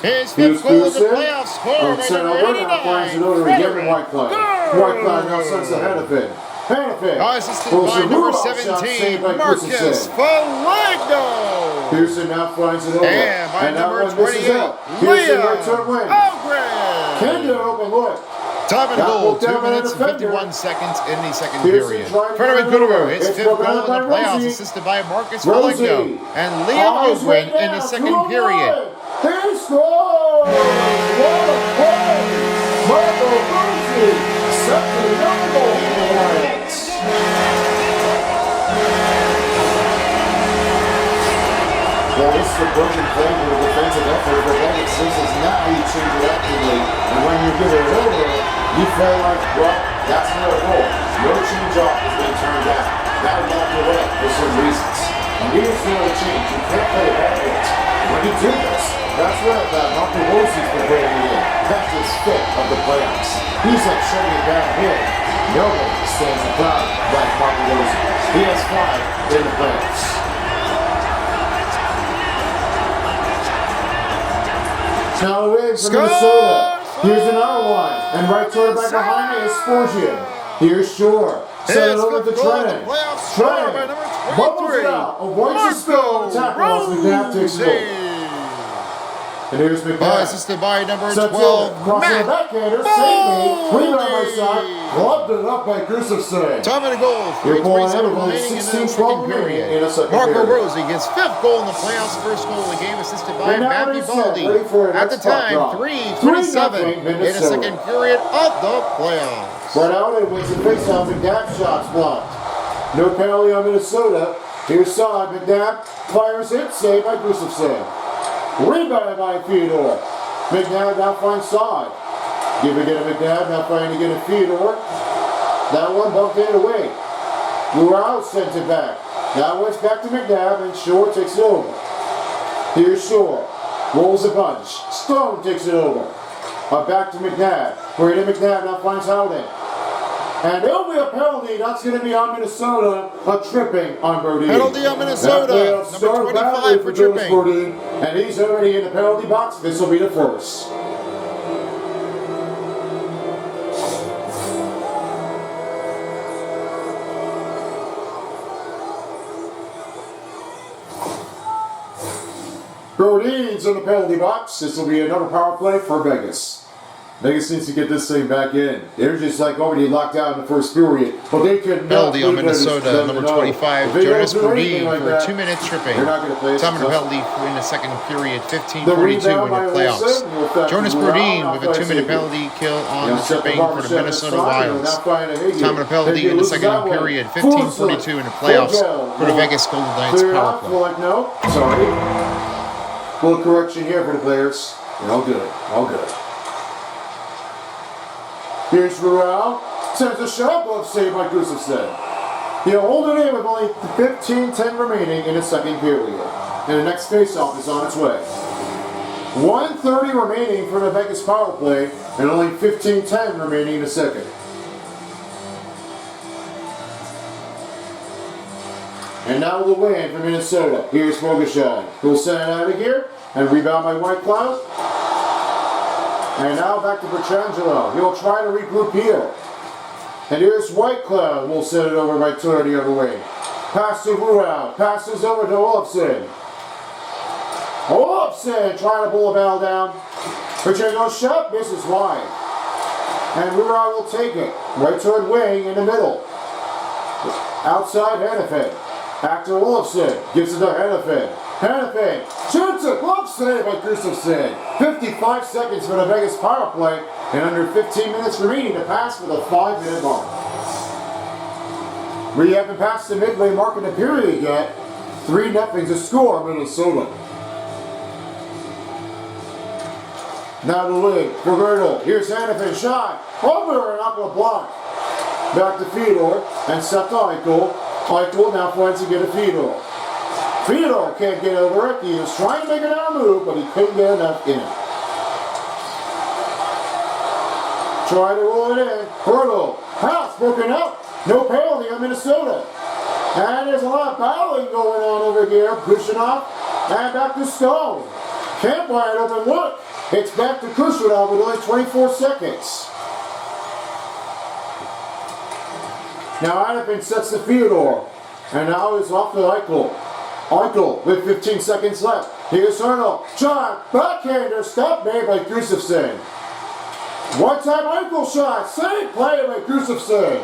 His fifth goal of the playoffs score by number 89. Finds it over again to White Cloud. White Cloud now sends the Hannafin. Hannafin. Assisted by number 17, Marcus Foligno. Pearson now finds it over. And by number 28, Pearson right to the wing. Ogren. Can get an open look. Time and goal, 2 minutes and 51 seconds in the second period. Frederick Goodham, his fifth goal in the playoffs, assisted by Marcus Foligno and Liam Ogren in the second period. He scores! What a play! Michael Rosie, second goal. just a broken play with a defensive effort for Vegas. This is now you change it actively, and when you give it over, you feel like, well, that's not a goal. No change off has been turned down. That walked away for some reasons. And here's the other change. You can't play backwards. When you do this, that's where Marco Rosie's been bringing it in. That's his fit of the playoffs. He's like shutting it down here. Nobody stands the ground like Marco Rosie. He has 5 in the playoffs. Now in from Minnesota. Here's another one. And right toward back behind me is Sporgian. Here's Shore. Set it over to Trent. Trent bubbles it out. Avoids the spill on the tackle as McNabb takes it. And here's McNabb. Assisted by number 12, Crossing the Matt. backhander. Safety. Rebound by side. Gloved it up by Gustafson. Time of the goal. You're pulling 3:27 everybody remaining in the 16-12 second period. in a second Marco period. Rosie gets 5th goal in the playoffs, first goal of the game, assisted by And now Matthew it's set, ready for Baldi. an At the next puck time, drop. 3:37 3-0 in the Minnesota. second period of the playoffs. Right out and wins the faceoff. McNabb shots blocked. No penalty on Minnesota. Here's side. McNabb fires it. Saved by Gustafson. Rebounded by Theodore. McNabb now finds side. Give it to McNabb. Now trying to get a Theodore. That one bumped it away. Luau sent it back. Now it's back to McNabb and Shore takes it over. Here's Shore. Rolls a bunch. Stone takes it over. Back to McNabb. Brady McNabb now finds Howden. And there'll be a penalty. That's going to be on Minnesota. A tripping on Brodin. Penalty on Minnesota. Number 25 for tripping. Brodin, and he's already in the penalty box. This will be the first. Brodin's in the penalty box. This will be another power play for Vegas. Vegas needs to get this thing back in. They're just like already locked out in the first period. But they could Penalty on Minnesota, number 25, Jonas Brodin for a 2-minute tripping. They're not going to play. Time of the penalty in the second period, 15:42 in the playoffs. Jonas Brodin with a 2-minute penalty kill on the tripping for the Minnesota Wilds. Time of the penalty in the second period, 15:42 in the playoffs for the Vegas Golden Knights power play. Like, no, sorry. Little correction here for the players. And all good. All good. Here's Rural. Sends a shot glove save by Gustafson. He'll hold it in with only 15:10 remaining in the second period. And the next faceoff is on its way. 1:30 remaining for the Vegas power play, and only 15:10 remaining in the second. And now the win for Minnesota. Here's Bogushai. He'll send it out of here, and rebound by White Cloud. And now back to Petrangelo. He'll try to regroup here. And here's White Cloud. We'll send it over by Turner the other way. Pass to Ruau. Passes over to Olofsson. Olofsson trying to pull a ball down. Petrangelo shot, misses wide. And Ruau will take it. Right toward wing in the middle. Outside Hannafin. Back to Olofsson. Gives it to Hannafin. Hannafin shoots a glove save by Gustafson. 55 seconds for the Vegas power play, and under 15 minutes remaining to pass for the 5-minute mark. We haven't passed the midway mark in the period yet. 3-0 to score Minnesota. Now the lead for Girdle. Here's Hannafin shot. Over and up a block. Back to Fedor and set to Eichel. Eichel now finds to get a Fedor. Fedor can't get over it. He was trying to make an arm move, but he couldn't get enough in it. Try to roll it in. Hurdle. Pass broken up. No penalty on Minnesota. And there's a lot of battling going on over here. Kushinoff. And back to Stone. Can't wide open look. It's back to Kushinoff with only 24 seconds. Now Hannafin sets the Fedor. And now it's off to Eichel. Eichel with 15 seconds left. Here's Hurdle. John, backhander, stop made by Gustafson. One-time Eichel shot, save play by Gustafson.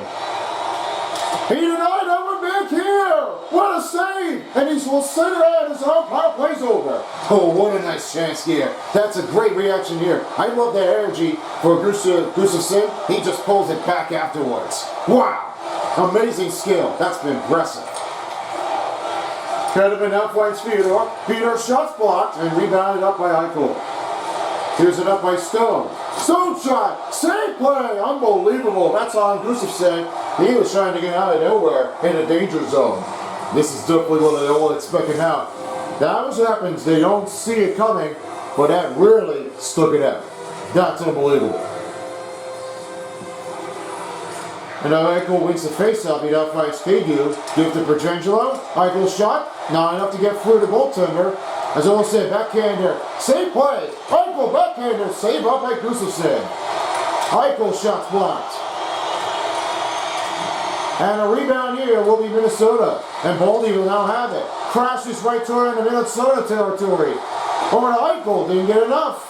He denied that one back here. What a save! And he will send it out as our power play's over. Oh, what a nice chance here. That's a great reaction here. I love that energy for Gustafson. He just pulls it back afterwards. Wow! Amazing skill. That's been impressive. Could have been out by Theodore. Theodore shots blocked and rebounded up by Eichel. Here's it up by Stone. Stone shot! Save play! Unbelievable! That's on Gustafsson. He was trying to get out of nowhere in a danger zone. This is definitely what they all expected now. That was what happens. They don't see it coming, but that really stuck it out. That's unbelievable. And now Eichel wins the faceoff. He outfights Kadu. Give to Petrangelo. Eichel shot. Not enough to get through the goaltender. As I said, backhander. Save play. Eichel backhander. Save up by Gustafsson. Eichel shots blocked. And a rebound here will be Minnesota. And Boldy will now have it. Crashes right toward the Minnesota territory. Over to Eichel. Didn't get enough.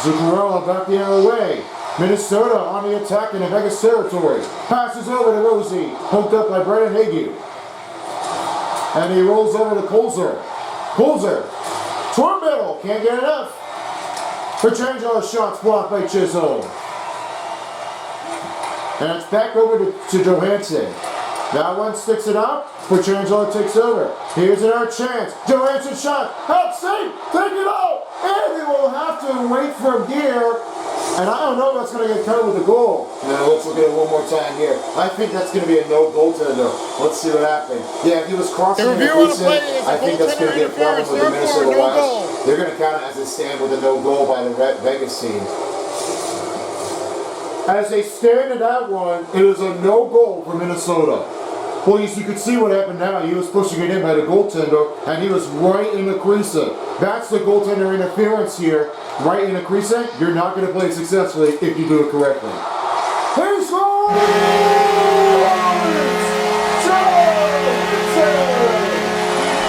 Zuccarello back the other way. Minnesota on the attack in the Vegas territory. Passes over to Rosie. Hooked up by Brendan Hagee. And he rolls over to Kolzer. Kolzer. Toward middle. Can't get enough. Petrangelo shots blocked by Chisholm. And it's back over to Johansson. That one sticks it out. Petrangelo takes over. Here's another chance. Johansson shot. Help safe. Take it out. And they will have to wait for him here. And I don't know if that's going to get covered with a goal. Now let's look at it one more time here. I think that's going to be a no goaltender. Let's see what happens. Yeah, if he was crossing The the review on the play crease, is I think that's going to be a problem with the Minnesota no Wild. goal. They're going to count it as a stand with a no goal by the Vegas team. As they stand in that one, it is a no goal for Minnesota. Well, you could see what happened now. He was pushing it in by the goaltender, and he was right in the crease. That's the goaltender interference here. Right in the crease. You're not going to play successfully if you do it correctly. He scores!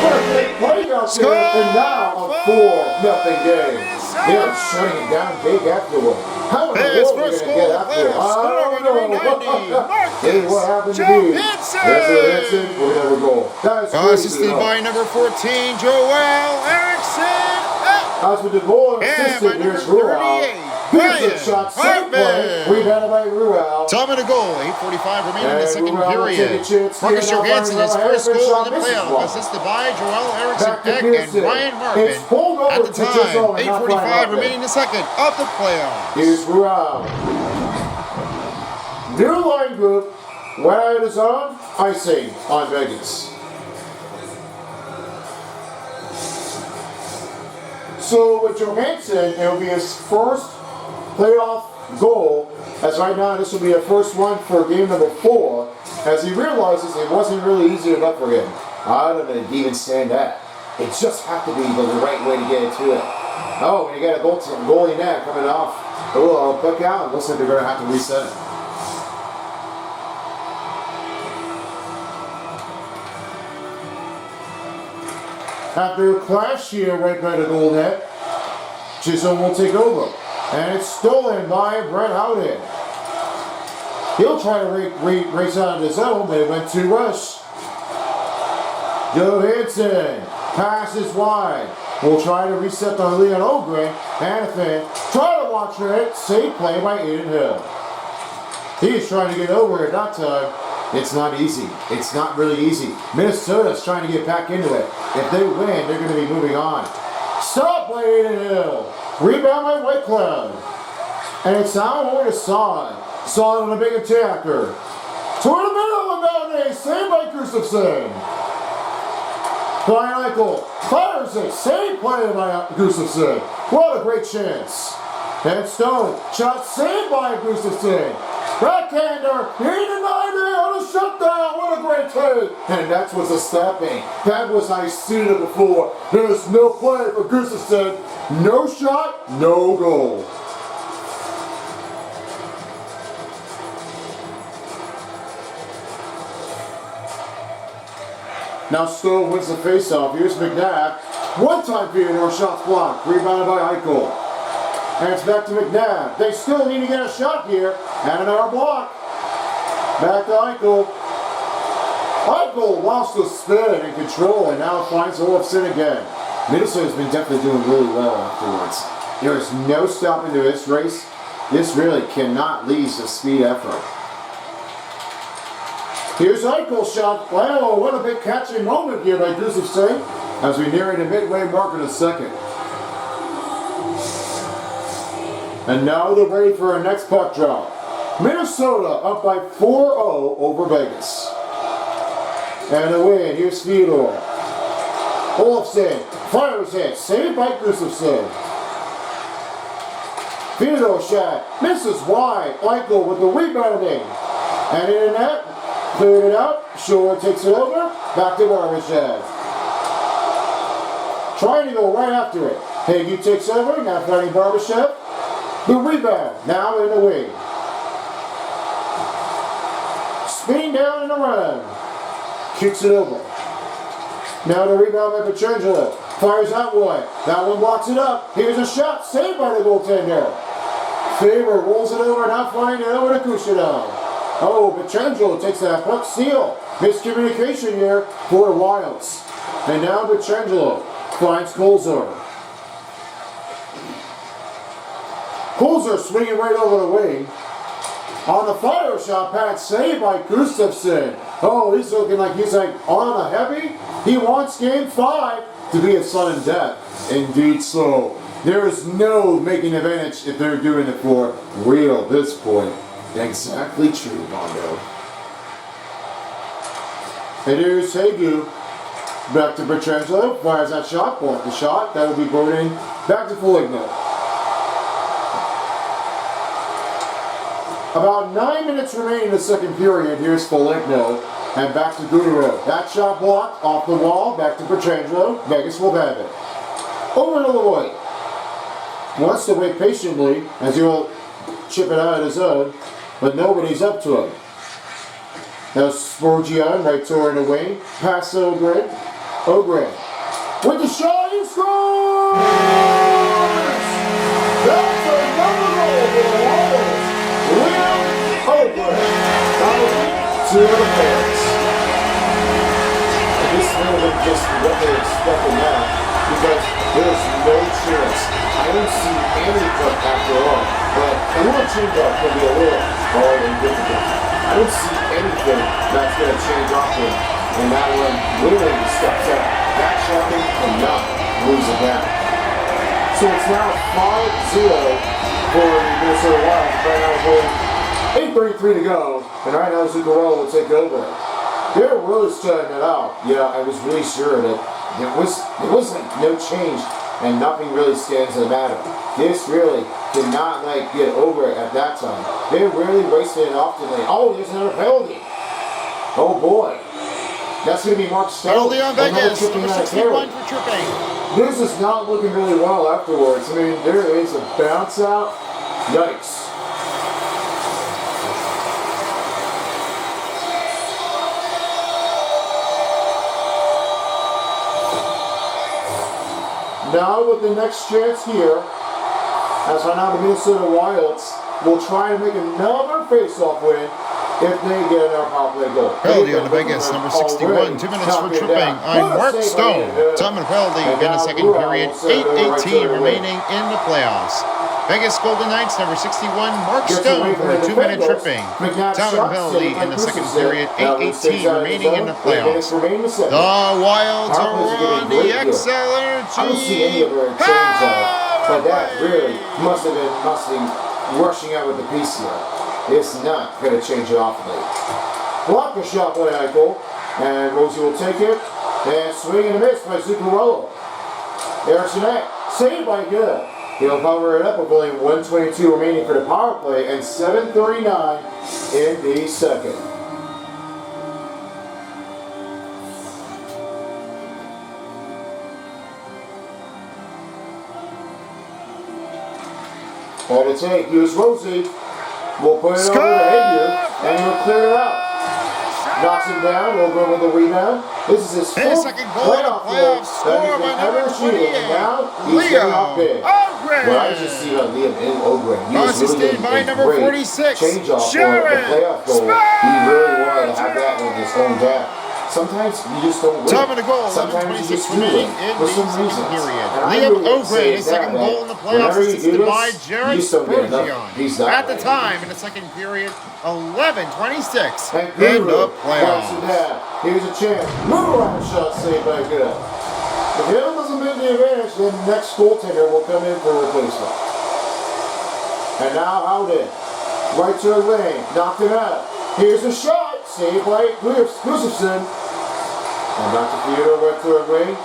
What a great play out there, and now a 4-0 game. They're shutting it down big afterward. How in the world are we going to get after it? I don't know. Hey, what happened to me? There's a Hansen. We're going to have a goal. That is crazy. Assisted by number 14, Joel Eriksson. As with the goal And assisted, by here's number Ruel. 38, Here's a Brian shot, safe play. Hartman. Rebounded by Ruel. Time of the goal, 8:45 remaining in the second Ruel will period. take a chance Marcus here. Now Johansson, his Brian first Hartman goal shot in the misses playoff, one. assisted by Joel Eriksson Back to Beck and Pearson. Ryan It's Markin. pulled over At the to Chisholm time, and not 8:45 Brian remaining in the second of the playoffs. Here's Ruel. New line group. Where it is on, icing on Vegas. So with Johansson, it will be his first playoff goal. As right now, this will be a first one for game number 4. As he realizes it wasn't really easy enough for him. I don't know even stand that. It just had to be the right way to get into it. Oh, when you got a goalie now coming off a little puck out, it looks like they're going to have to reset it. After a clash here right by the goal net, Chisholm will take over. And it's stolen by Brett Howden. He'll try to race out of the zone, but it went too rush. Johansson passes wide. We'll try to reset on Leon Ogren. Hanifin try to watch for it. Safe play by Aiden Hill. He's trying to get over it that time. It's not easy. It's not really easy. Minnesota's trying to get back into it. If they win, they're going to be moving on. Stop by Aiden Hill. Rebound by White Cloud. And it's now over to Son. Son on a big attacker. Toward the middle of the mountain. Saved by Gustafsson. Brian Eichel fires it. Save play by Gustafsson. What a great chance. And Stone. Shot saved by Gustafsson. Backhander. He denied it on a shutdown. What a great take. And that was a stepping. That was I seen it before. There's no play for Gustafsson. No shot, no goal. Now Stone wins the faceoff. Here's McNabb. One-time Theodore shots blocked. Rebounded by Eichel. And it's back to McNabb. They still need to get a shot here. And another block. Back to Eichel. Eichel lost the spin and control and now finds Olofsson again. Minnesota's been definitely doing really well afterwards. There is no stopping to this race. This really cannot lose a speed effort. Here's Eichel's shot. Wow, what a big catching moment here by Gustafsson as we near the midway mark of the second. And now they're ready for our next puck drop. Minnesota up by 4-0 over Vegas. And a win. Here's Theodore. Olofsson fires it. Saved by Gustafsson. Theodore shot. Misses wide. Eichel with the rebounding. And in the net. Cleared it out. Shore takes it over. Back to Barbashev. Trying to go right after it. Hagee takes over. Now finding Barbashev. The rebound. Now in the wing. Spinning down and around. Kicks it over. Now the rebound by Pietrangelo. Fires out one. That one blocks it up. Here's a shot. Saved by the goaltender. Faber rolls it over. Now flying it over to Kushidov. Oh, Pietrangelo takes that puck seal. Miscommunication here for the Wilds. And now Pietrangelo finds Kolzor. Kolzor swinging right over the wing. On the fire shot, pad saved by Gustafsson. Oh, he's looking like he's like on a heavy. He wants game 5 to be a sudden death. Indeed so. There is no making advantage if they're doing it for real at this point. Exactly true, Mondo. And here's Hagee. Back to Pietrangelo. Fires that shot. Block the shot. That will be Bowden. Back to Foligno. About 9 minutes remaining in the second period. Here's Foligno. And back to Guru. That shot blocked off the wall. Back to Pietrangelo. Vegas will have it. Over to Leroy. Wants to wait patiently as he will chip it out of his own. But nobody's up to him. Now Spurgeon right toward the wing. Pass to Ogren. Ogren. With the shot, he scores! That's another goal for the Wilds. Will Ogren. To the fans. This may have been just what they expected now. Because there's no chance. I don't see any puck after all. But a little change-up can be a little hard and difficult. I don't see anything that's going to change off him. And that one literally steps out. That champion cannot lose it down. So it's now 5-0 for the Minnesota Wild. Right now we're 8:33 to go. And right now Zuccarello will take over. They're really starting it out. Yeah, I was really sure that there was like no change and nothing really stands to the matter. This really did not like get over it at that time. They really wasted it often. Oh, there's another penalty. Oh boy. That's going to be Mark Stanley. Penalty on Vegas. Number 61 for tripping. This is not looking really well afterwards. I mean, there is a bounce out. Yikes. Now with the next chance here, as right now the Minnesota Wilds will try to make another face-off win if they get another power play goal. Penalty on the Vegas, number 61, 2 minutes for tripping on Mark Stone. Time and penalty in the second period, 8:18 remaining in the playoffs. Vegas Golden Knights, number 61, Mark Stone for a 2-minute tripping. Time and penalty in the second period, 8:18 remaining in the playoffs. The Wilds are on the XL Energy. I don't see any of their change but that really must have been rushing out with the piece here. It's not going to change it off late. Block the shot by Eichel, and Rosie will take it, and swing and a miss by Zuccarello. Erickson saved by Good. He'll cover it up with only 1:22 remaining for the power play and 7:39 in the second. On the take, here's Rosie. We'll put it over the head here, and he'll clear it out. Knocks him down, we'll go with the rebound. This is his fourth second goal in the playoffs, score by number 28. Now, he's getting off big. Well, I just see Liam in Ogren. He was really assisted by number 46. Change off for the playoff goal. He really wanted to have that in his home back. sometimes you just don't win. Time of the goal, Sometimes you 11:26 just do remaining win in for the some second reasons. period. And I Liam really would Ogren, say his that, second goal in the playoffs, whenever you do assisted by this, Jared you just don't get enough. Spurgeon. He's that At the way. time, in the second period, 11:26 And in Guru the wipes it playoffs. down. Here's a chance. Move around shot saved by Good. If Hill doesn't make the advantage, then the next goaltender will come in for replacement. And now Howden. Right to the lane. Knocked it out. Here's a shot. Saved by Gustafson. And back to Theodore. Right to the wing.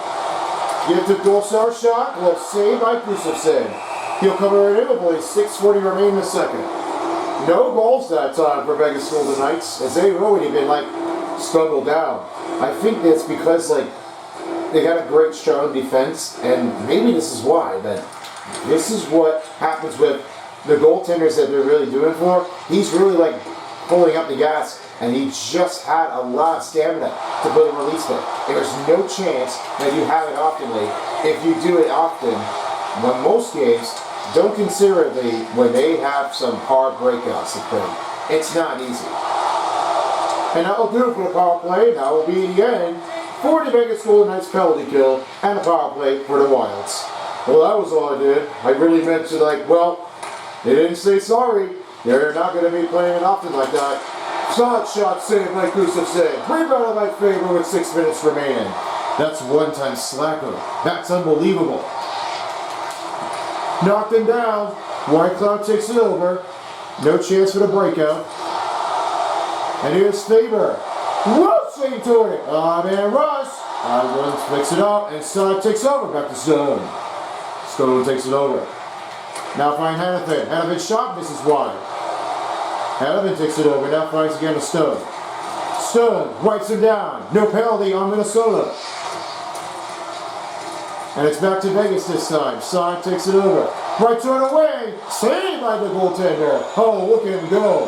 Give to Golsar shot. Well, saved by Gustafson. He'll come right in with only 6:40 remaining in the second. No goals that time for Vegas Golden Knights, as they've already been struggled down. I think that's because they got a great strong defense, and maybe this is why. That this is what happens with the goaltenders that they're really doing for. He's really pulling up the gas, and he just had a lot of stamina to put a release there. There's no chance that you have it oftenly. If you do it often, when most games, don't consider it when they have some hard breakouts to play. It's not easy. And that will do it for the power play. Now will be the end for the Vegas Golden Knights penalty kill and the power play for the Wilds. Well, that was all I did. I really meant to they didn't say sorry. They're not going to be playing it often like that. Solid shot saved by Gustafson. Rebounded by Faber with 6 minutes remaining. That's one-time slacker. That's unbelievable. Knocked him down. White Cloud takes it over. No chance for the breakout. And here's Faber. Rushing toward it. Oh man, Russ. Runs, picks it up, and Side takes over. Back to Stone. Stone takes it over. Now find Hannafin. Hannafin shot misses wide. Hannafin takes it over. Now finds again to Stone. Stone wipes him down. No penalty on Minnesota. And it's back to Vegas this time. Side takes it over. Right turn away. Saved by the goaltender. Oh, look at him go.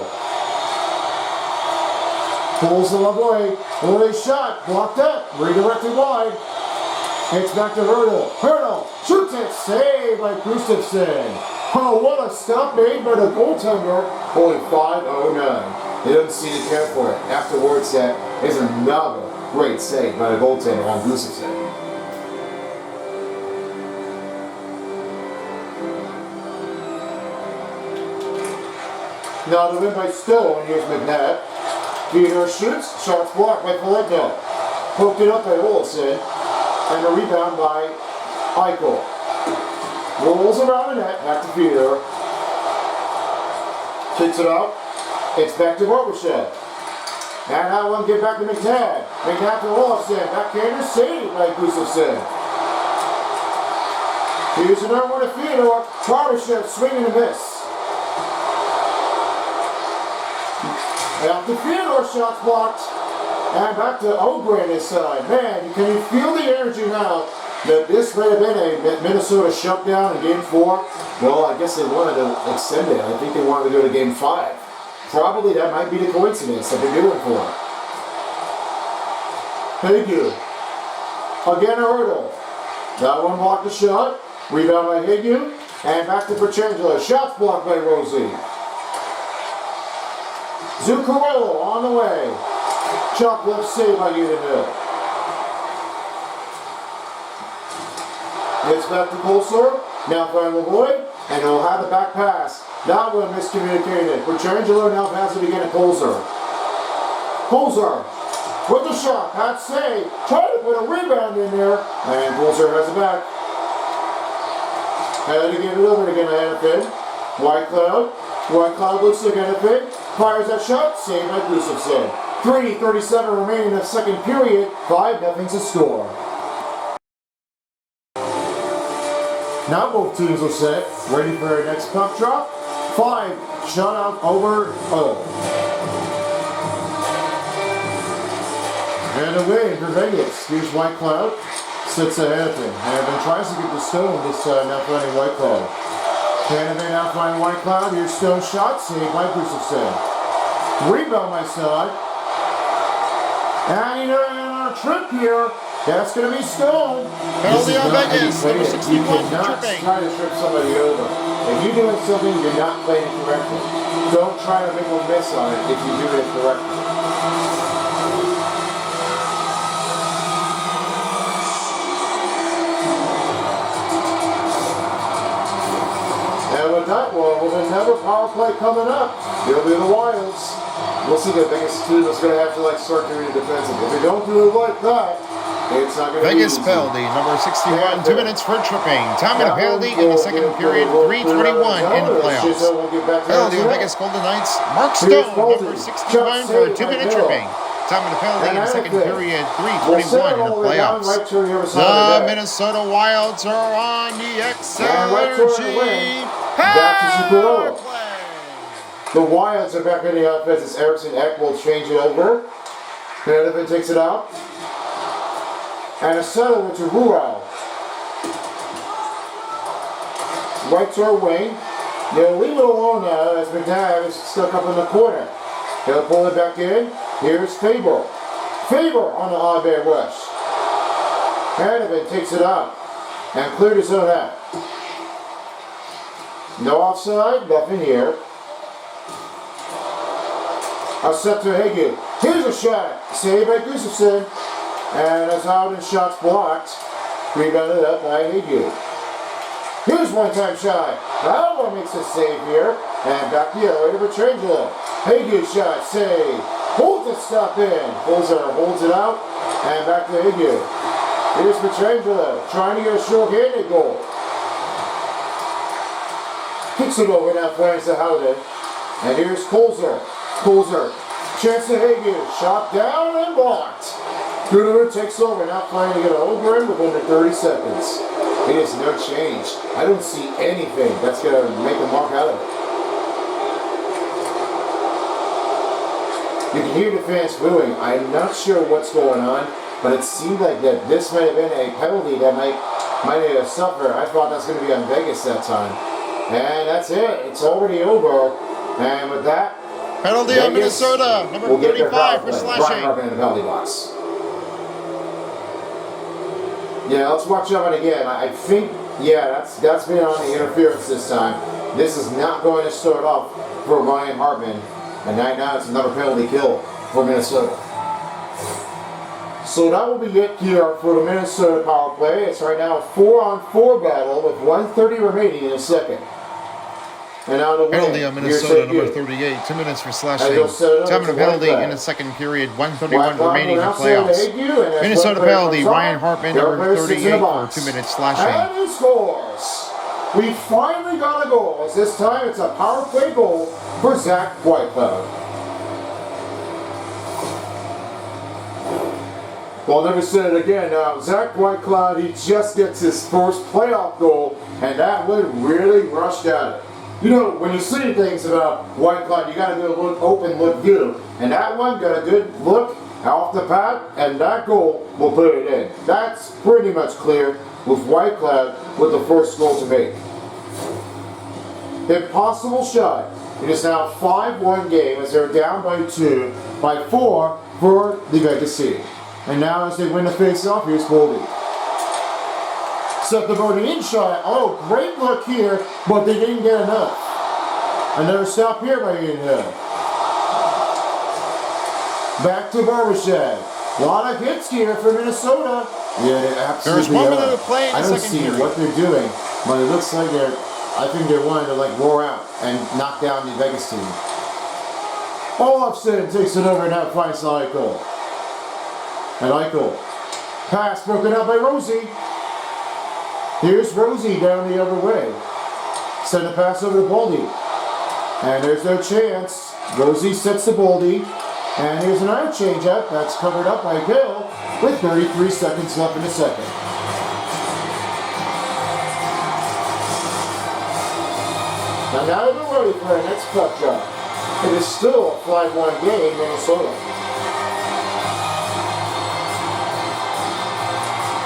Pulls the away. Away shot. Blocked up. Redirected wide. It's back to Hurdle. Hurdle shoots it. Saved by Gustafson. Oh, what a stop made by the goaltender. Only 5:09. He doesn't seem to care for it. Afterwards, that is another great save by the goaltender on Gustafson. Now the win by Stone. Here's McNabb. Peter shoots. Shots blocked by Paletto. Poked it up by Olsen. And a rebound by Eichel. Rolls around the net. Back to Peter. Kicks it out. It's back to Barbashev. And now one get back to McNabb. McNabb to Olsen. Backhander saved by Gustafson. Here's another one to Theodore. Barbashev swinging a miss. After Theodore shots blocked, and back to Ogren this side. Man, can you feel the energy now that this might have been a Minnesota shutdown in Game 4? Well, I guess they wanted to extend it. I think they wanted to go to Game 5. Probably that might be the coincidence that they're doing for it. Thank you. Again, a hurdle. That one blocked the shot. Rebound by Higgin. And back to Petrangelo. Shots blocked by Rosie. Zuccarello on the way. Chuck left save by Udinville. It's back to Colsor. Now find Lavoie. And he'll have the back pass. That one miscommunicated. Petrangelo now passes it again to Colsor. Colsor with the shot. Pat save. Try to put a rebound in there. And Colsor has it back. Had to give it over again to Hannafin. White Cloud. White Cloud looks like Hannafin. Fires that shot. Saved by Gustafson. 3:37 remaining in the second period. 5-0 to score. Now both teams are set. Ready for their next puck drop. 5 shutout over 0. And a win for Vegas. Here's White Cloud. Sits ahead of him. Hannafin tries to get the Stone this time, now finding White Cloud. Hannafin now finding White Cloud. Here's Stone shot, saved by Gustafson. Rebound by side. And in our trip here, that's going to be Stone. Penalty on Vegas. Number 61 You cannot tripping. try to trip somebody over. If you're doing something, you're not playing it correctly. Don't try to make a miss on it if you do it correctly. There's another power play coming up. It'll be the Wilds. We'll see the biggest team is going to have to start doing it defensively. If they don't do it like that, it's not going to be Vegas easy. penalty, number 61, 2 minutes for tripping. Time of the penalty in the second period, 3:21 in the playoffs. Penalty on Vegas Golden Knights, Mark Stone, number 69 for a 2-minute tripping. Time of the penalty in the second period, 3:21 in the playoffs. The Minnesota Wilds are on the XLRG power play. The Wilds are back in the offense as Eriksson Ek will change it over. Hanovan takes it out. And a settle to Rural. Right to our wing. They'll leave it alone now as McNabb is stuck up in the corner. He'll pull it back in. Here's Faber. Faber on the odd man rush. Hanovan takes it out and cleared his own out. No offside, nothing here. A set to Hague. Here's a shot. Saved by Gustafsson. And as out and shots blocked. Rebounded up by Hague. Here's one-time shot. Alva makes a save here. And back the other way to Petrangelo. Hague shot, save. Holds it, stop in. Holds it out. And back to Hague. Here's Petrangelo trying to get a short-handed goal. Kicks it over now, flanks to Howden. And here's Kolzer. Chance to Hague. Shot down and blocked. Gruder takes over, now trying to get it over him within the 30 seconds. It is no change. I don't see anything that's going to make a mark out of it. You can hear the fans booing. I'm not sure what's going on, but it seemed like that this might have been a penalty that might have suffered. I thought that's going to be on Vegas that time. And that's it. It's already over. And with that, penalty on Minnesota, number 35 for Brian slashing. Hartman in the penalty box. Yeah, let's watch that one again. I think, that's been on the interference this time. This is not going to start off for Ryan Hartman. And now it's another penalty kill for Minnesota. So that will be it here for the Minnesota power play. It's right now a 4-on-4 battle with 1:30 remaining in the second. And now the Penalty on Minnesota, number 38, 2 minutes for slashing. Time of the penalty in the second period, 1:31 remaining in the playoffs. Minnesota penalty, Ryan Hartman, number 38 for 2 minutes slashing. And he scores. We finally got a goal. As this time it's a power play goal for Zach Whitecloud. Well, I'll never say it again. Now, Zach Whitecloud, he just gets his first playoff goal, and that one really rushed at it. You know, when you see things about Whitecloud, you got to do a look open, look view. And that one got a good look off the pad, and that goal will put it in. That's pretty much clear with Whitecloud with the first goal to make. Impossible shot. It is now 5-1 game as they're down by 4 for the Vegas City. And now as they win the face-off, here's Boldy. Set the voting in shot. Oh, great look here, but they didn't get enough. Another stop here by Ian Hill. Back to Barbashev. A lot of hits here for Minnesota. Yeah, they absolutely There's 1 minute to play in the second period. I don't see what they're doing, but it looks like I think they're wanting to roar out and knock down the Vegas team. Olofsson takes it over and now finds Eichel. And Eichel. Pass broken up by Rosie. Here's Rosie down the other way. Send a pass over to Boldy. And there's no chance. Rosie sets the Boldy. And here's another change-up that's covered up by Bill with 33 seconds left in the second. And now they're ready for our next puck drop. It is still a 5-1 game, Minnesota.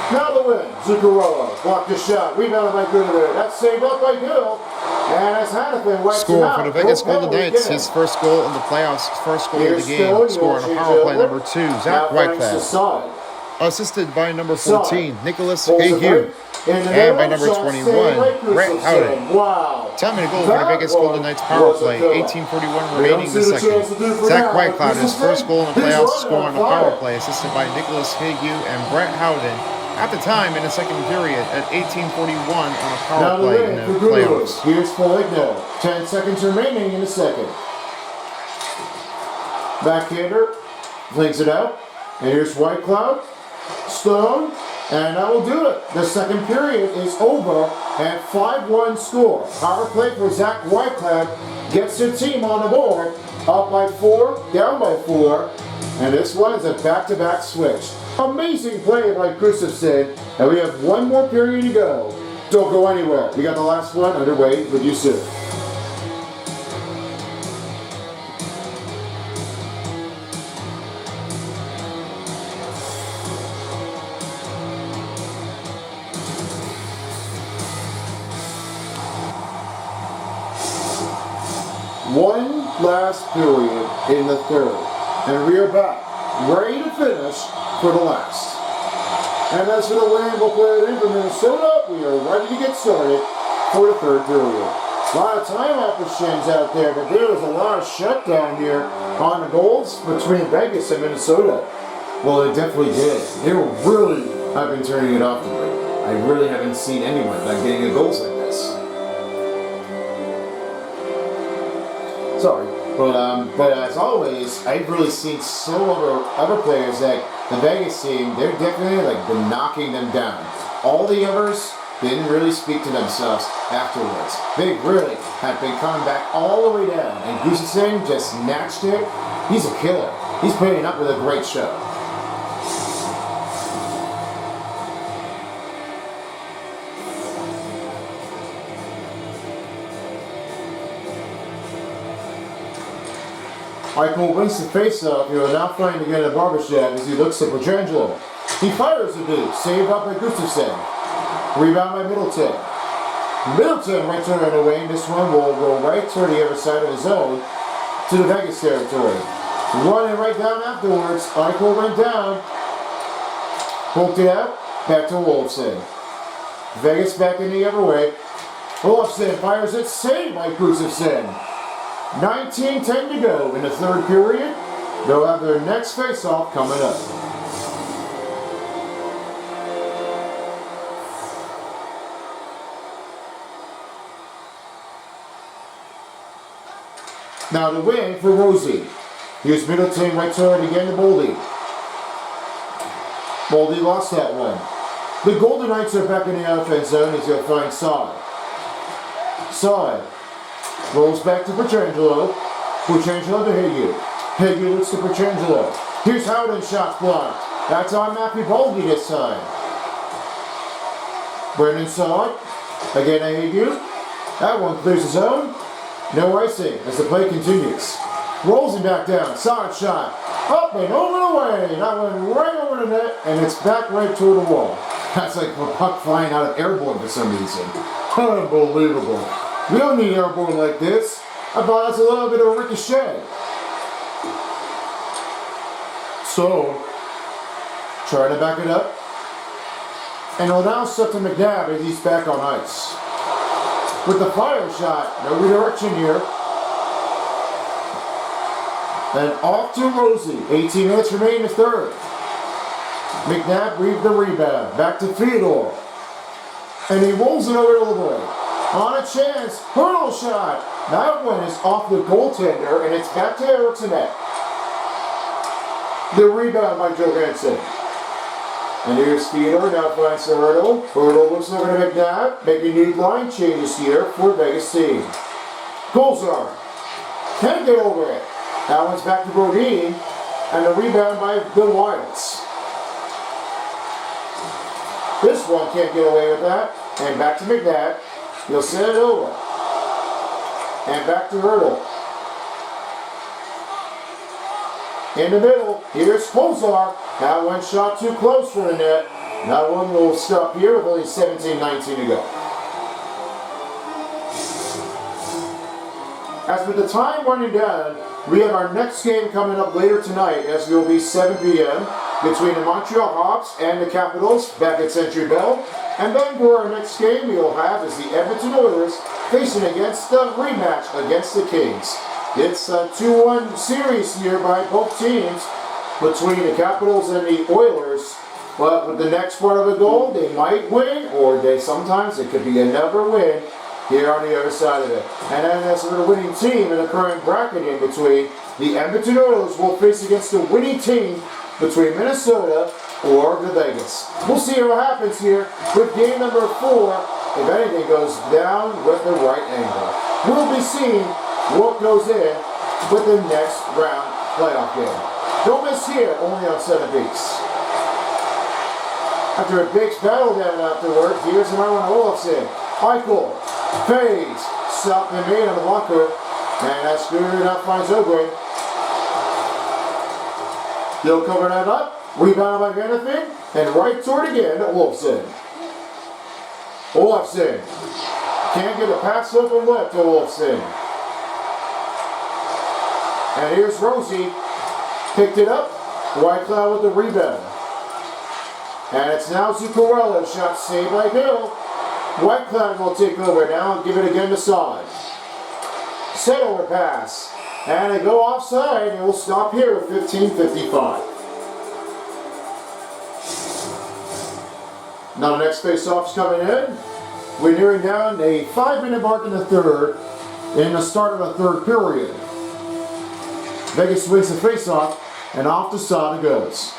Now the win. Zuccarello blocked the shot. Rebounded by Gooder. That's saved up by Gill. And as Hannafin wipes him out. Score for the Vegas Golden Knights. His first goal in the playoffs. First goal of the game. Score on a power play number 2. Zach Whitecloud. Assisted by number 14, Nicholas Hayhue. And by number 21, Brett Howden. Wow. Time and a goal for the Vegas Golden Knights power play. 18:41 remaining in the second. Zach Whitecloud, his first goal in the playoffs, scoring a power play, assisted by Nicholas Hayhue and Brett Howden. at the time in the second period at 18:41 on a power Now the play win in for the Goodwood. playoffs. Here's Foligno. 10 seconds remaining in the second. Backhander. Flings it out. And here's White Cloud. Stone. And that will do it. The second period is over at 5-1 score. Power play for Zach Whitecloud gets the team on the board. Up by 4, down by 4. And this one is a back-to-back switch. Amazing play by Gustafson. And we have one more period to go. Don't go anywhere. We got the last one underway with you soon. One last period in the third. And we are back, ready to finish for the last. And as for the win, we'll play it in for Minnesota. We are ready to get started for the third period. A lot of timeout machines out there, but there was a lot of shutdown here on the goals between Vegas and Minnesota. Well, it definitely did. They were really have been turning it off tonight. I really haven't seen anyone not getting a goals like this. Sorry. But as always, I've really seen so other players that the Vegas team, they're definitely been knocking them down. All the others didn't really speak to themselves afterwards. They really have been coming back all the way down. And Gustafson just snatched it. He's a killer. He's putting up with a great show. Eichel wins the faceoff. He will now find again at Barbershop as he looks at Petrangelo. He fires the boot, saved up by Gustafson. Rebound by Middleton. Middleton right turn away, and this one will go right toward the other side of the zone to the Vegas territory. Running right down afterwards. Eichel went down. Poked it out. Back to Wolfson. Vegas back in the other way. Wolfson fires it, saved by Gustafson. 19:10 to go in the third period. They'll have their next face-off coming up. Now the win for Rosie. Here's Middleton right toward again to Boldy. Boldy lost that one. The Golden Knights are back in the offense zone. He's going to find Sod. Sod. Rolls back to Petrangelo. Petrangelo to Hague. Hague looks to Petrangelo. Here's Howden, shot blocked. That's on Matthew Boldy this time. Brendan Sod. Again to Hague. That one clears the zone. No icing as the play continues. Rolls him back down. Solid shot. Up and over the way. That went right over the net, and it's back right toward the wall. That's like a puck flying out of airborne for some reason. Unbelievable. We don't need airborne like this. I thought that's a little bit of a ricochet. So, trying to back it up. And he'll now set to McNabb as he's back on ice. With the fire shot, no redirection here. And off to Rosie. 18 minutes remain in the third. McNabb reads the rebound. Back to Theodore. And he rolls it over to Lavoie. On a chance. Hurdle shot. That one is off the goaltender, and it's back to Eriksson. The rebound by Johansson. And here's Theodore, now finds the Hurdle. Hurdle looks over to McNabb, making new line changes here for Vegas team. Golzar can't get over it. That one's back to Brodin, and the rebound by the Wilds. This one can't get away with that, and back to McNabb. He'll send it over. And back to Hurdle. In the middle, here's Golzar. That one shot too close for the net. That one will stop here with only 17-19 to go. As with the time running down, we have our next game coming up later tonight, as it will be 7 p.m. between the Montreal Hawks and the Capitals back at Century Bell. And then for our next game we will have is the Edmonton Oilers facing against the rematch against the Kings. It's a 2-1 series here by both teams between the Capitals and the Oilers. But with the next part of the goal, they might win, or sometimes it could be another win here on the other side of it. And then as for the winning team in the current bracket in between, the Edmonton Oilers will face against the winning team between Minnesota or the Vegas. We'll see what happens here with game number 4, if anything goes down with the right angle. We'll be seeing what goes in with the next round playoff game. Don't miss here, only on Center Beats. After a big battle down afterwards, here's another one, Olofsson. Eichel, fades, stopped and made on the blocker, and that scooter now finds Ogren. He'll cover that up, rebound by Vanderfin, and right toward again to Olofsson. Olofsson can't get a pass open left to Olofsson. And here's Rosie, picked it up, Whitecloud with the rebound. And it's now Zuccarello, shot saved by Hill. Whitecloud will take over now and give it again to Sod. Set over pass. And they go offside, and we'll stop here at 15:55. Now the next face-off's coming in. We're nearing down a 5-minute mark in the third, in the start of the third period. Vegas wins the face-off, and off to Sod it goes.